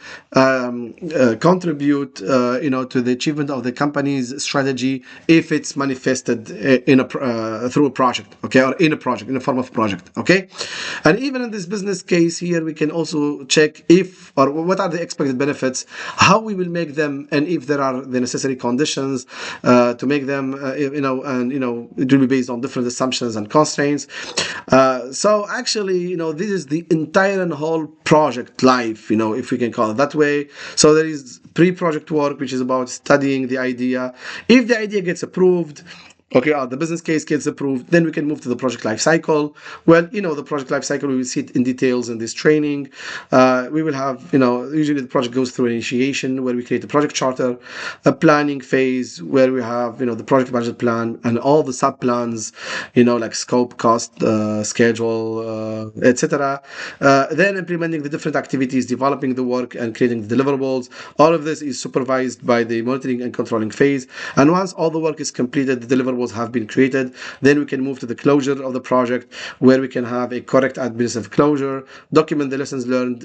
contribute to the achievement of the company's strategy, if it's manifested through a project, okay, or in a project, in a form of project. Okay, and even in this business case here, we can also check if, or what are the expected benefits, how we will make them, and if there are the necessary conditions to make them, and it will be based on different assumptions and constraints. So actually, this is the entire and whole project life, if we can call it that way. So there is pre-project work, which is about studying the idea. If the idea gets approved, okay, the business case gets approved, then we can move to the project life cycle. Well, the project life cycle, we will see it in details in this training. We will have, usually the project goes through initiation, where we create a project charter, a planning phase, where we have, the project budget plan and all the sub plans, like scope, cost, schedule, etc. Then implementing the different activities, developing the work, and creating the deliverables. All of this is supervised by the monitoring and controlling phase. And once all the work is completed, the deliverables have been created, then we can move to the closure of the project, where we can have a correct administrative closure, document the lessons learned,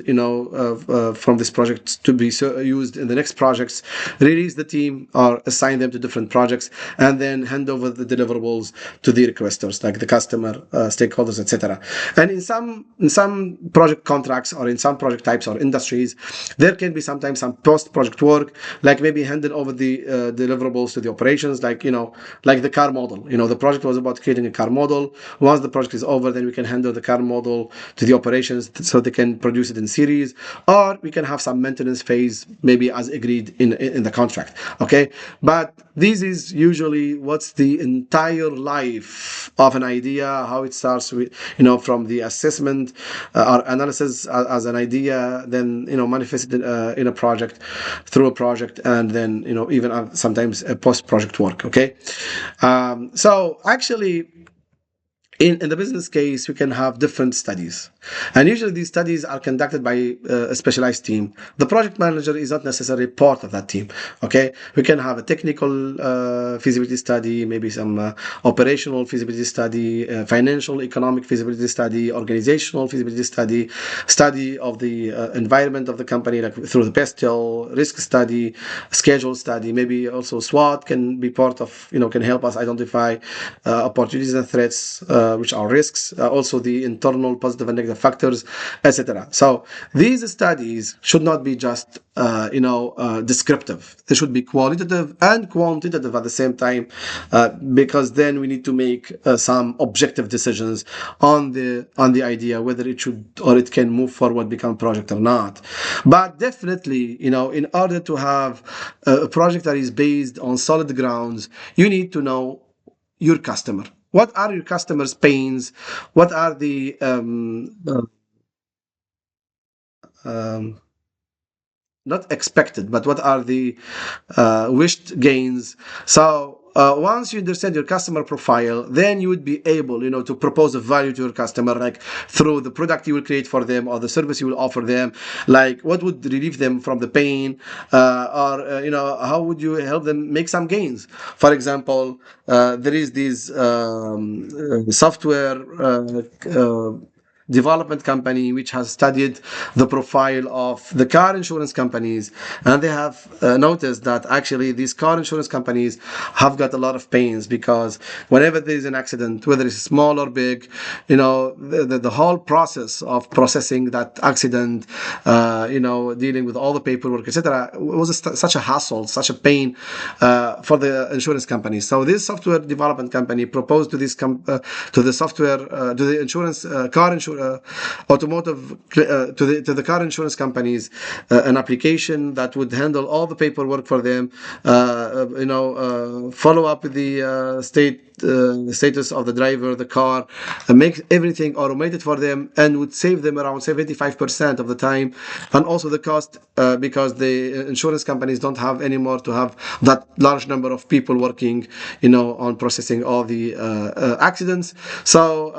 from this project to be used in the next projects, release the team or assign them to different projects, and then hand over the deliverables to the requesters, like the customer, stakeholders, etc. And in some project contracts, or in some project types or industries, there can be sometimes some post-project work, like maybe handing over the deliverables to the operations, like the car model. The project was about creating a car model. Once the project is over, then we can handle the car model to the operations so they can produce it in series, or we can have some maintenance phase, maybe as agreed in the contract. Okay, but this is usually what's the entire life of an idea, how it starts with, from the assessment or analysis as an idea, then manifested in a project, through a project, and then even sometimes a post-project work. Okay, so actually, in the business case, we can have different studies. And usually these studies are conducted by a specialized team. The project manager is not necessarily part of that team. Okay, we can have a technical feasibility study, maybe some operational feasibility study, financial, economic feasibility study, organizational feasibility study, study of the environment of the company, like through the PESTEL, risk study, schedule study. Maybe also SWOT can be part of, can help us identify opportunities and threats, which are risks, also the internal positive and negative factors, etc. So these studies should not be just descriptive. They should be qualitative and quantitative at the same time, because then we need to make some objective decisions on the idea, whether it should or it can move forward, become a project or not. But definitely, in order to have a project that is based on solid grounds, you need to know your customer. What are your customers' pains? What are the um, not expected, but what are the wished gains? So once you understand your customer profile, then you would be able, to propose a value to your customer, like through the product you will create for them or the service you will offer them, like what would relieve them from the pain, or how would you help them make some gains. For example, there is this software development company which has studied the profile of the car insurance companies, and they have noticed that actually these car insurance companies have got a lot of pains, because whenever there is an accident, whether it's small or big, the whole process of processing that accident, dealing with all the paperwork, etc., was such a hassle, such a pain for the insurance companies. So this software development company proposed to the software to the insurance car insurance automotive to the car insurance companies an application that would handle all the paperwork for them, follow up with the status of the driver, the car, and make everything automated for them, and would save them around 75% of the time, and also the cost, because the insurance companies don't have anymore to have that large number of people working, on processing all the accidents. So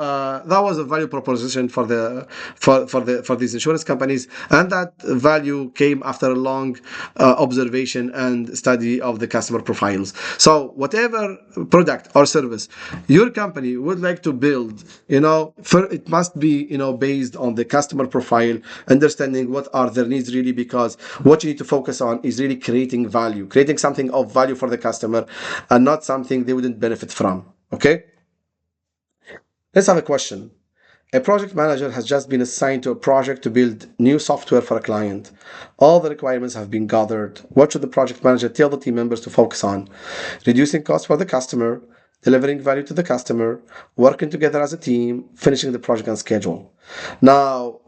that was a value proposition for these insurance companies, and that value came after a long observation and study of the customer profiles. So whatever product or service your company would like to build, it must be based on the customer profile, understanding what are their needs really, because what you need to focus on is really creating something of value for the customer, and not something they wouldn't benefit from. Okay, let's have a question. A project manager has just been assigned to a project to build new software for a client. All the requirements have been gathered. What should the project manager tell the team members to focus on? Reducing costs for the customer, delivering value to the customer, working together as a team, finishing the project on schedule. Now,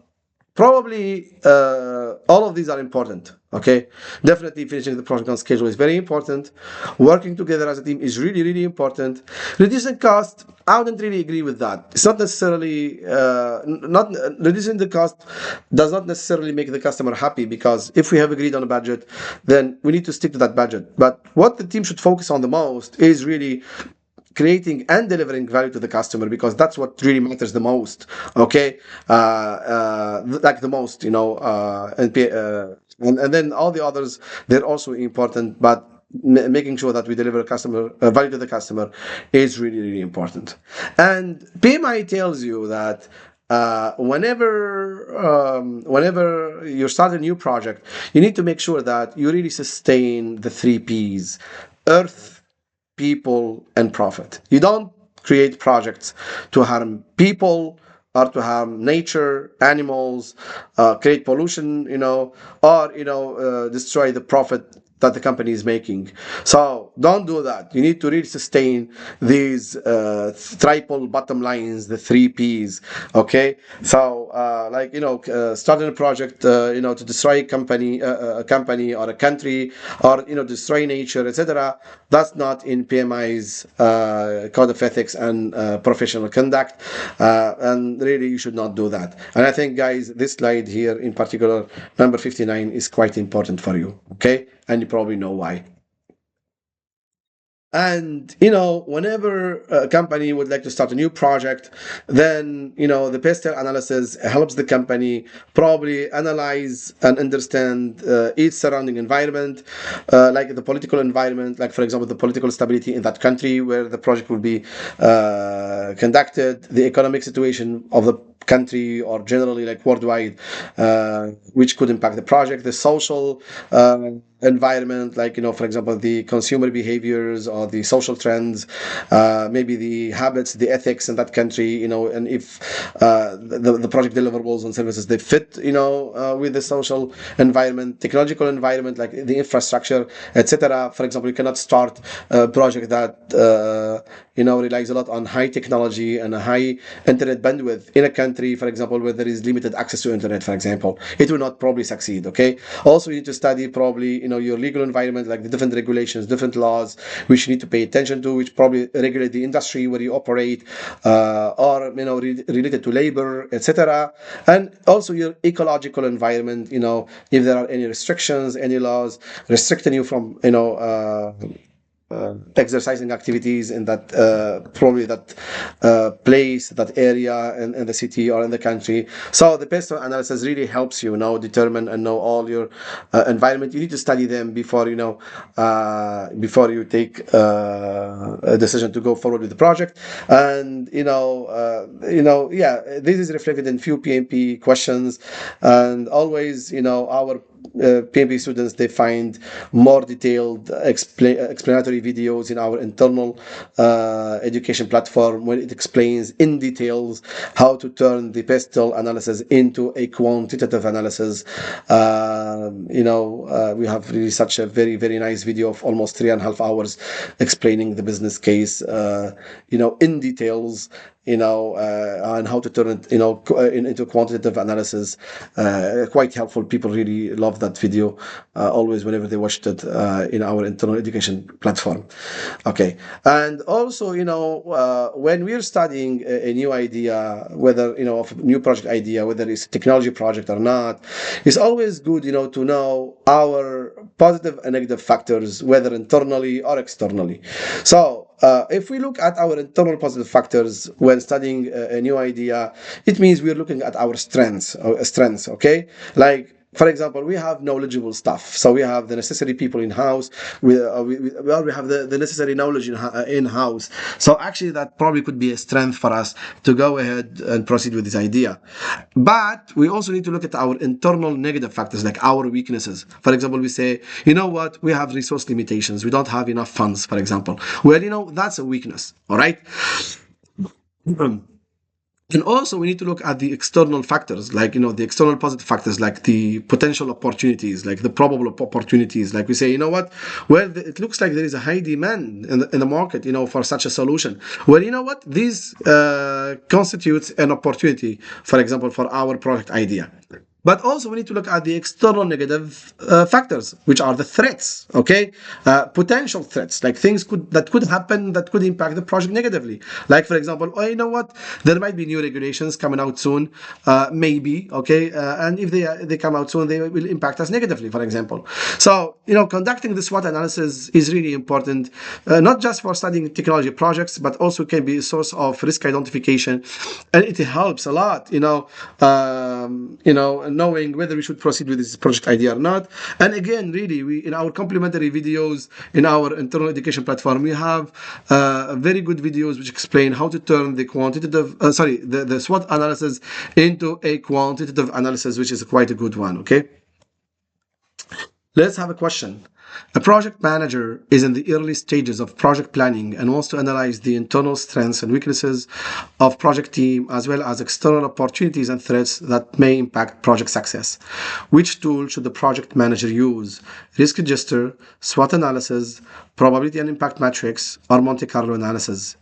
probably all of these are important. Okay, definitely finishing the project on schedule is very important. Working together as a team is really, really important. Reducing cost, I wouldn't really agree with that. It's not necessarily not reducing the cost does not necessarily make the customer happy, because if we have agreed on a budget, then we need to stick to that budget. But what the team should focus on the most is really creating and delivering value to the customer, because that's what really matters the most. Okay, like the most, and then all the others, they're also important, but making sure that we deliver customer value to the customer is really, really important. And PMI tells you that whenever you start a new project, you need to make sure that you really sustain the 3 Ps: earth, people, and profit. You don't create projects to harm people or to harm nature, animals, create pollution, or destroy the profit that the company is making. So don't do that. You need to really sustain these triple bottom lines, the 3 Ps. Okay, so starting a project, to destroy a company or a country, or destroy nature, etc. That's not in PMI's code of ethics and professional conduct, and really you should not do that. And I think, guys, this slide here in particular, number 59, is quite important for you. Okay, and you probably know why. And whenever a company would like to start a new project, then the pestle analysis helps the company probably analyze and understand its surrounding environment, like the political environment, like for example the political stability in that country where the project will be conducted, the economic situation of the country or generally like worldwide, which could impact the project, the social environment, like for example the consumer behaviors or the social trends, maybe the habits, the ethics in that country, and if the project deliverables and services, they fit with the social environment, technological environment, like the infrastructure, etc. For example, you cannot start a project that relies a lot on high technology and a high internet bandwidth in a country, for example, where there is limited access to internet, for example. It will not probably succeed. Okay, also you need to study probably your legal environment, like the different regulations, different laws which you need to pay attention to, which probably regulate the industry where you operate, or related to labor, etc. And also your ecological environment, if there are any restrictions, any laws restricting you from exercising activities in that probably that place, that area in the city or in the country. So the pest analysis really helps you know determine and know all your environment. You need to study them before you know before you take a decision to go forward with the project. And yeah, this is reflected in few PMP questions. And always our PMP students, they find more detailed explanatory videos in our internal education platform, where it explains in details how to turn the pestle analysis into a quantitative analysis. We have really such a very, very nice video of almost 3.5 hours explaining the business case, in details, and how to turn it, into quantitative analysis. Quite helpful. People really love that video always whenever they watched it in our internal education platform. Okay, and also, when we're studying a new idea, whether of a new project idea, whether it's a technology project or not, it's always good, to know our positive and negative factors, whether internally or externally. So if we look at our internal positive factors when studying a new idea, it means we're looking at our strengths, okay? Like, for example, we have knowledgeable staff, so we have the necessary people in house. We have the necessary knowledge in house. So actually, that probably could be a strength for us to go ahead and proceed with this idea. But we also need to look at our internal negative factors, like our weaknesses. For example, we say, you know what, we have resource limitations. We don't have enough funds, for example. Well, that's a weakness, all right? And also, we need to look at the external factors, like, the external positive factors, like the potential opportunities, like the probable opportunities. Like we say, you know what? Well, it looks like there is a high demand in the market, for such a solution. Well, you know what? This constitutes an opportunity, for example, for our product idea. But also, we need to look at the external negative factors, which are the threats. Okay, potential threats, like things that could happen that could impact the project negatively. Like, for example, oh, you know what? There might be new regulations coming out soon, maybe. Okay, and if they come out soon, they will impact us negatively. For example, so conducting the SWOT analysis is really important, not just for studying technology projects, but also can be a source of risk identification, and it helps a lot. Knowing whether we should proceed with this project idea or not. And again, really, we in our complementary videos in our internal education platform, we have very good videos which explain how to turn the the SWOT analysis into a quantitative analysis, which is quite a good one. Okay. Let's have a question. A project manager is in the early stages of project planning and wants to analyze the internal strengths and weaknesses of project team, as well as external opportunities and threats that may impact project success. Which tool should the project manager use? Risk register, SWOT analysis, probability and impact matrix, or Monte Carlo analysis?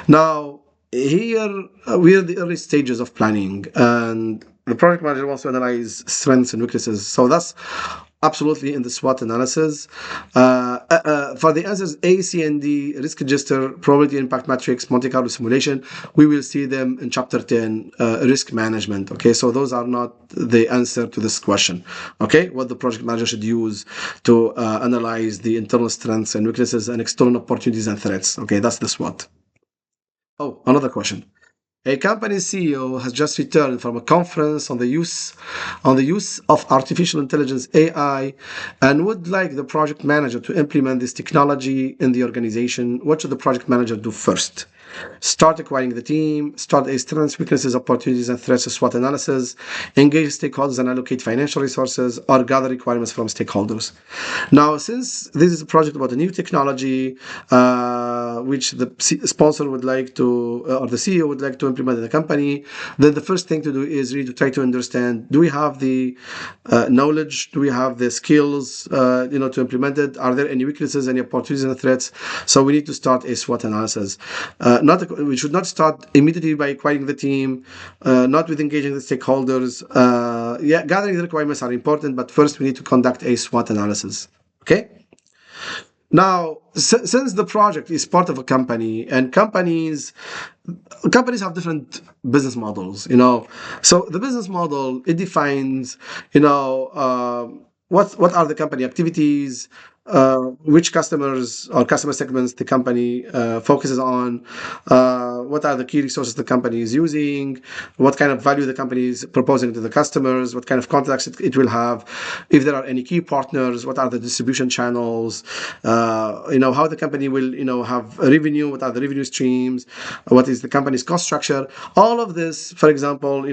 Now, here we're in the early stages of planning, and the project manager wants to analyze strengths and weaknesses. So that's absolutely in the SWOT analysis. For the answers A, C, and D, risk register, probability impact matrix, Monte Carlo simulation, we will see them in chapter 10, risk management. Okay, so those are not the answer to this question. Okay, what the project manager should use to analyze the internal strengths and weaknesses and external opportunities and threats. Okay, that's the SWOT. Oh, another question. A company's CEO has just returned from a conference on the use of artificial intelligence (AI) and would like the project manager to implement this technology in the organization. What should the project manager do first? Start acquiring the team, start a strengths, weaknesses, opportunities, and threats SWOT analysis, engage stakeholders and allocate financial resources, or gather requirements from stakeholders. Now, since this is a project about a new technology, which the sponsor would like to, or the CEO would like to implement in the company, then the first thing to do is really to try to understand, do we have the knowledge, do we have the skills, to implement it? Are there any weaknesses, any opportunities and threats? So we need to start a SWOT analysis. We should not start immediately by acquiring the team, not with engaging the stakeholders. Gathering the requirements are important, but first we need to conduct a SWOT analysis. Okay. Now, since the project is part of a company, and companies have different business models, so the business model, it defines, what are the company activities, which customers or customer segments the company focuses on, what are the key resources the company is using, what kind of value the company is proposing to the customers, what kind of contacts it will have, if there are any key partners, what are the distribution channels, how the company will, have revenue, what are the revenue streams, what is the company's cost structure. All of this, for example,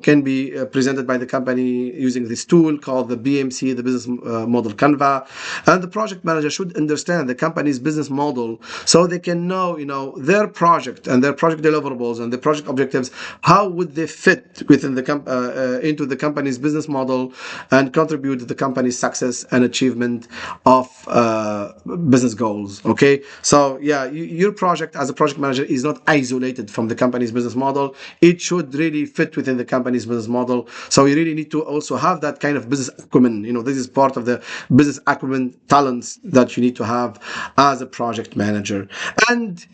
can be presented by the company using this tool called the BMC, the Business Model Canva. And the project manager should understand the company's business model so they can know, their project and their project deliverables and the project objectives, how would they fit within into the company's business model and contribute to the company's success and achievement of business goals. Okay, so yeah, your project as a project manager is not isolated from the company's business model. It should really fit within the company's business model. So you really need to also have that kind of business acumen. This is part of the business acumen talents that you need to have as a project manager. And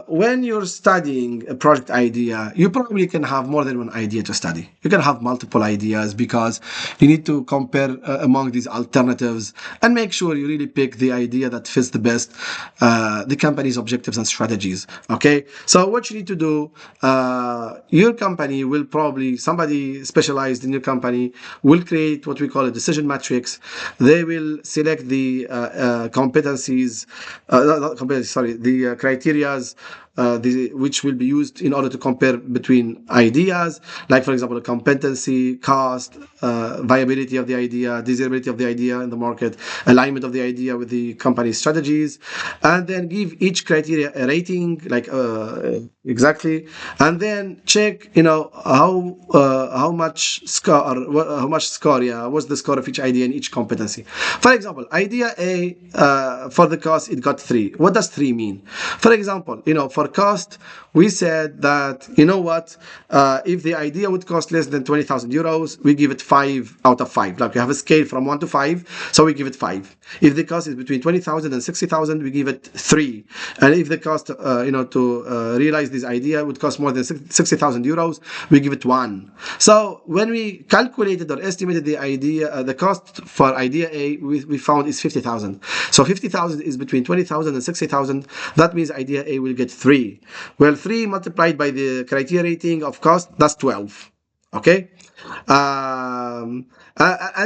when you're studying a project idea, you probably can have more than one idea to study. You can have multiple ideas because you need to compare among these alternatives and make sure you really pick the idea that fits the best the company's objectives and strategies. Okay, so what you need to do, your company will probably, somebody specialized in your company will create what we call a decision matrix. They will select the competencies, not competencies, sorry, the criteria which will be used in order to compare between ideas, like for example, competency, cost, viability of the idea, desirability of the idea in the market, alignment of the idea with the company's strategies, and then give each criteria a rating, like exactly, and then check, how much score, or how much score, yeah, what's the score of each idea in each competency. For example, idea A, for the cost, it got 3. What does 3 mean? For example, for cost, we said that, what, if the idea would cost less than 20,000 euros, we give it 5 out of 5. Like we have a scale from 1 to 5, so we give it 5. If the cost is between 20,000 and 60,000, we give it 3. And if the cost, to realize this idea would cost more than 60,000 euros, we give it 1. So when we calculated or estimated the idea, the cost for idea A, we found is 50,000. So 50,000 is between 20,000 and 60,000. That means idea A will get 3. Well, 3 multiplied by the criteria rating of cost, that's 12. Okay, and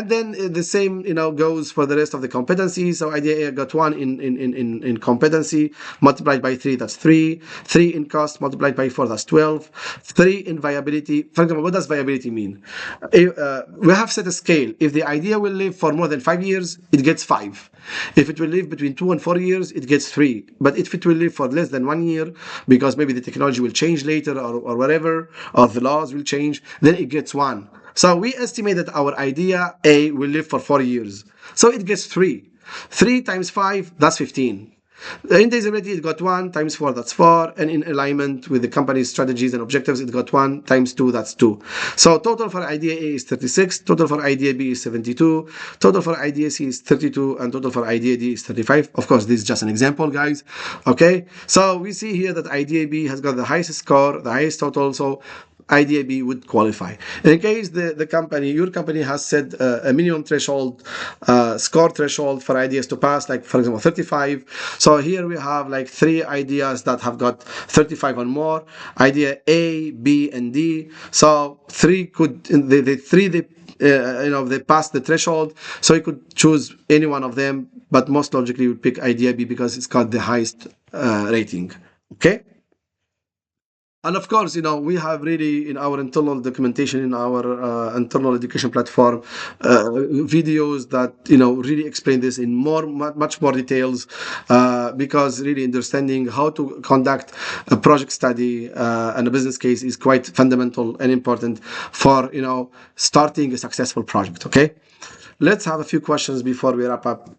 then the same goes for the rest of the competencies. So idea A got 1 in competency, multiplied by 3, that's 3. 3 in cost multiplied by 4, that's 12. 3 in viability. For example, what does viability mean? We have set a scale. If the idea will live for more than 5 years, it gets 5. If it will live between 2 and 4 years, it gets 3. But if it will live for less than 1 year, because maybe the technology will change later, or whatever, or the laws will change, then it gets 1. So we estimate that our idea A will live for 4 years. So it gets 3. 3 times 5, that's 15. In disability, it got 1 times 4, that's 4. And in alignment with the company's strategies and objectives, it got 1 times 2, that's 2. So total for idea A is 36, total for idea B is 72, total for idea C is 32, and total for idea D is 35. Of course, this is just an example, guys. Okay, so we see here that idea B has got the highest score, the highest total. So idea B would qualify. In case your company has set a minimum threshold, score threshold for ideas to pass, like for example 35. So here we have like 3 ideas that have got 35 or more. Idea A, B, and D. So 3 could the 3 they pass the threshold, so you could choose any one of them, but most logically you would pick idea B because it's got the highest rating. Okay. And of course, we have really in our internal documentation, in our internal education platform, videos that, really explain this in much more details, because really understanding how to conduct a project study and a business case is quite fundamental and important for, starting a successful project. Okay. Let's have a few questions before we wrap up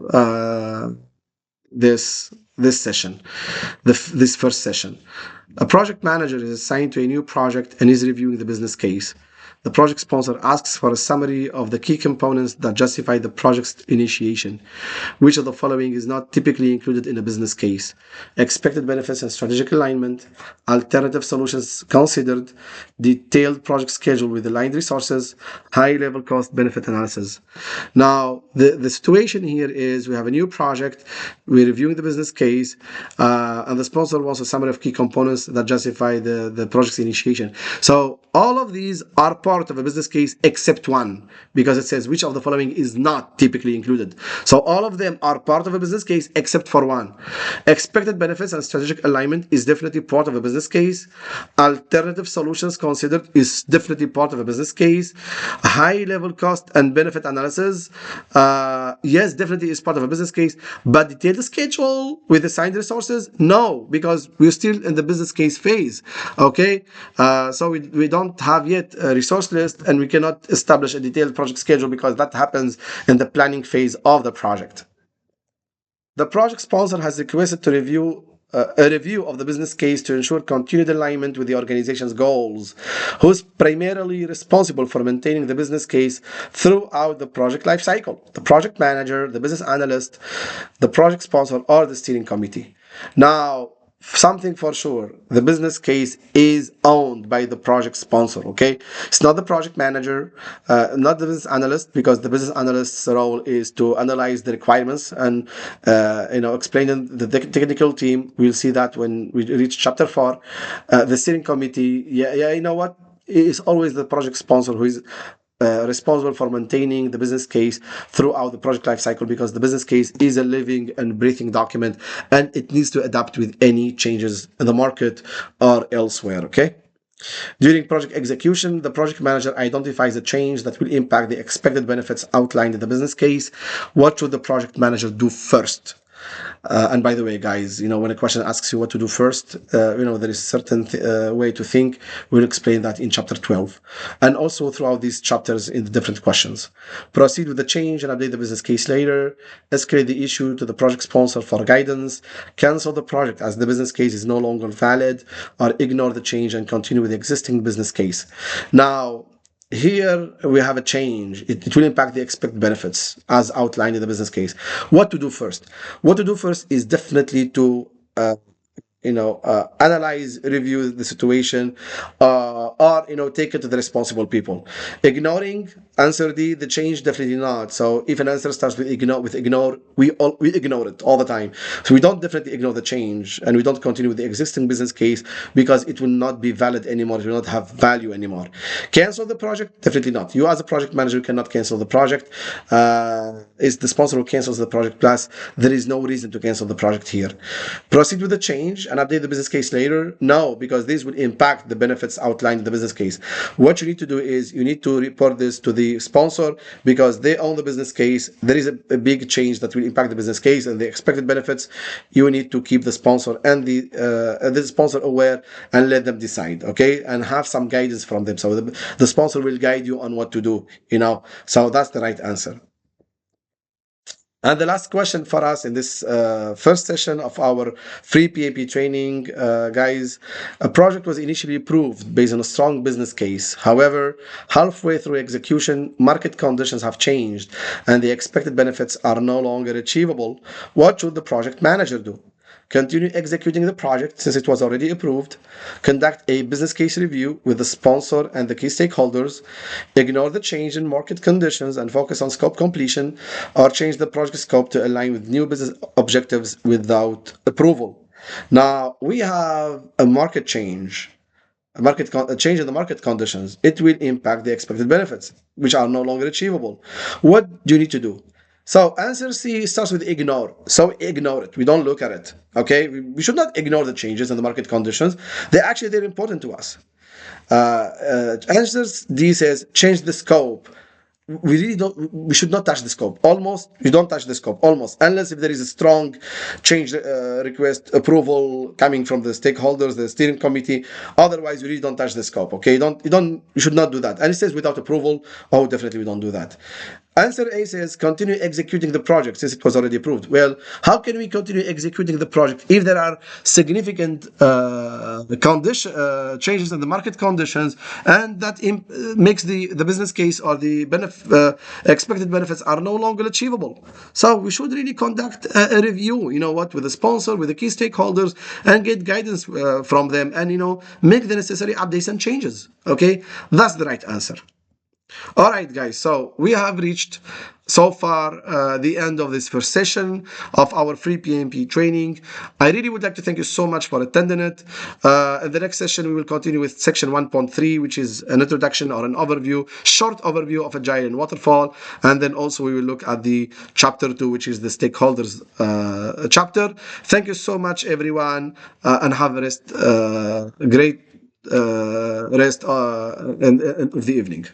this session, this first session. A project manager is assigned to a new project and is reviewing the business case. The project sponsor asks for a summary of the key components that justify the project's initiation. Which of the following is not typically included in a business case? Expected benefits and strategic alignment, alternative solutions considered, detailed project schedule with aligned resources, high level cost benefit analysis. Now, the situation here is we have a new project, we're reviewing the business case, and the sponsor wants a summary of key components that justify the project's initiation. So all of these are part of a business case except one, because it says which of the following is not typically included. So all of them are part of a business case except for one. Expected benefits and strategic alignment is definitely part of a business case. Alternative solutions considered is definitely part of a business case. High level cost and benefit analysis, yes, definitely is part of a business case, but detailed schedule with assigned resources, no, because we're still in the business case phase. Okay, so we don't have yet a resource list, and we cannot establish a detailed project schedule because that happens in the planning phase of the project. The project sponsor has requested to review a review of the business case to ensure continued alignment with the organization's goals. Who's primarily responsible for maintaining the business case throughout the project lifecycle? The project manager, the business analyst, the project sponsor, or the steering committee. Now, something for sure, the business case is owned by the project sponsor. Okay, it's not the project manager, not the business analyst, because the business analyst's role is to analyze the requirements and explain the technical team. We'll see that when we reach chapter 4. The steering committee, you know what, is always the project sponsor who is responsible for maintaining the business case throughout the project lifecycle, because the business case is a living and breathing document and it needs to adapt with any changes in the market or elsewhere. Okay. During project execution, the project manager identifies a change that will impact the expected benefits outlined in the business case. What should the project manager do first? And by the way, guys, when a question asks you what to do first, there is a certain way to think. We'll explain that in chapter 12 and also throughout these chapters in the different questions. Proceed with the change and update the business case later. Escalate the issue to the project sponsor for guidance. Cancel the project as the business case is no longer valid, or ignore the change and continue with the existing business case. Now, here we have a change. It will impact the expected benefits as outlined in the business case. What to do first? What to do first is definitely to analyze, review the situation, or take it to the responsible people. Ignoring answer D, the change definitely not. So if an answer starts with ignore, we ignore it all the time. So we don't definitely ignore the change, and we don't continue with the existing business case because it will not be valid anymore. It will not have value anymore. Cancel the project? Definitely not. You as a project manager cannot cancel the project. It's the sponsor who cancels the project. Plus, there is no reason to cancel the project here. Proceed with the change and update the business case later? No, because this will impact the benefits outlined in the business case. What you need to do is you need to report this to the sponsor because they own the business case. There is a big change that will impact the business case and the expected benefits. You need to keep the sponsor and the sponsor aware and let them decide, okay? And have some guidance from them. So the sponsor will guide you on what to do, So that's the right answer. And the last question for us in this first session of our free PMP training, guys, a project was initially approved based on a strong business case. However, halfway through execution, market conditions have changed and the expected benefits are no longer achievable. What should the project manager do? Continue executing the project since it was already approved, conduct a business case review with the sponsor and the key stakeholders, ignore the change in market conditions and focus on scope completion, or change the project scope to align with new business objectives without approval. Now, we have a market change. A change in the market conditions, it will impact the expected benefits, which are no longer achievable. What do you need to do? So answer C starts with ignore. So ignore it. We don't look at it. Okay, we should not ignore the changes in the market conditions. They're important to us. Answer D says change the scope. We should not touch the scope. Almost, you don't touch the scope. Almost, unless if there is a strong change request approval coming from the stakeholders, the steering committee. Otherwise, you really don't touch the scope. Okay, you should not do that. And it says without approval. Oh, definitely we don't do that. Answer A says continue executing the project since it was already approved. Well, how can we continue executing the project if there are significant changes in the market conditions, and that makes the business case or the expected benefits are no longer achievable? So we should really conduct a review, with the sponsor, with the key stakeholders, and get guidance from them, and make the necessary updates and changes. Okay, that's the right answer. All right, guys. So we have reached so far the end of this first session of our free PMP training. I really would like to thank you so much for attending it. In the next session, we will continue with section 1.3, which is an introduction or an overview, short overview of Agile and Waterfall. And then also we will look at the chapter 2, which is the stakeholders chapter. Thank you so much, everyone, and have a great rest of the evening.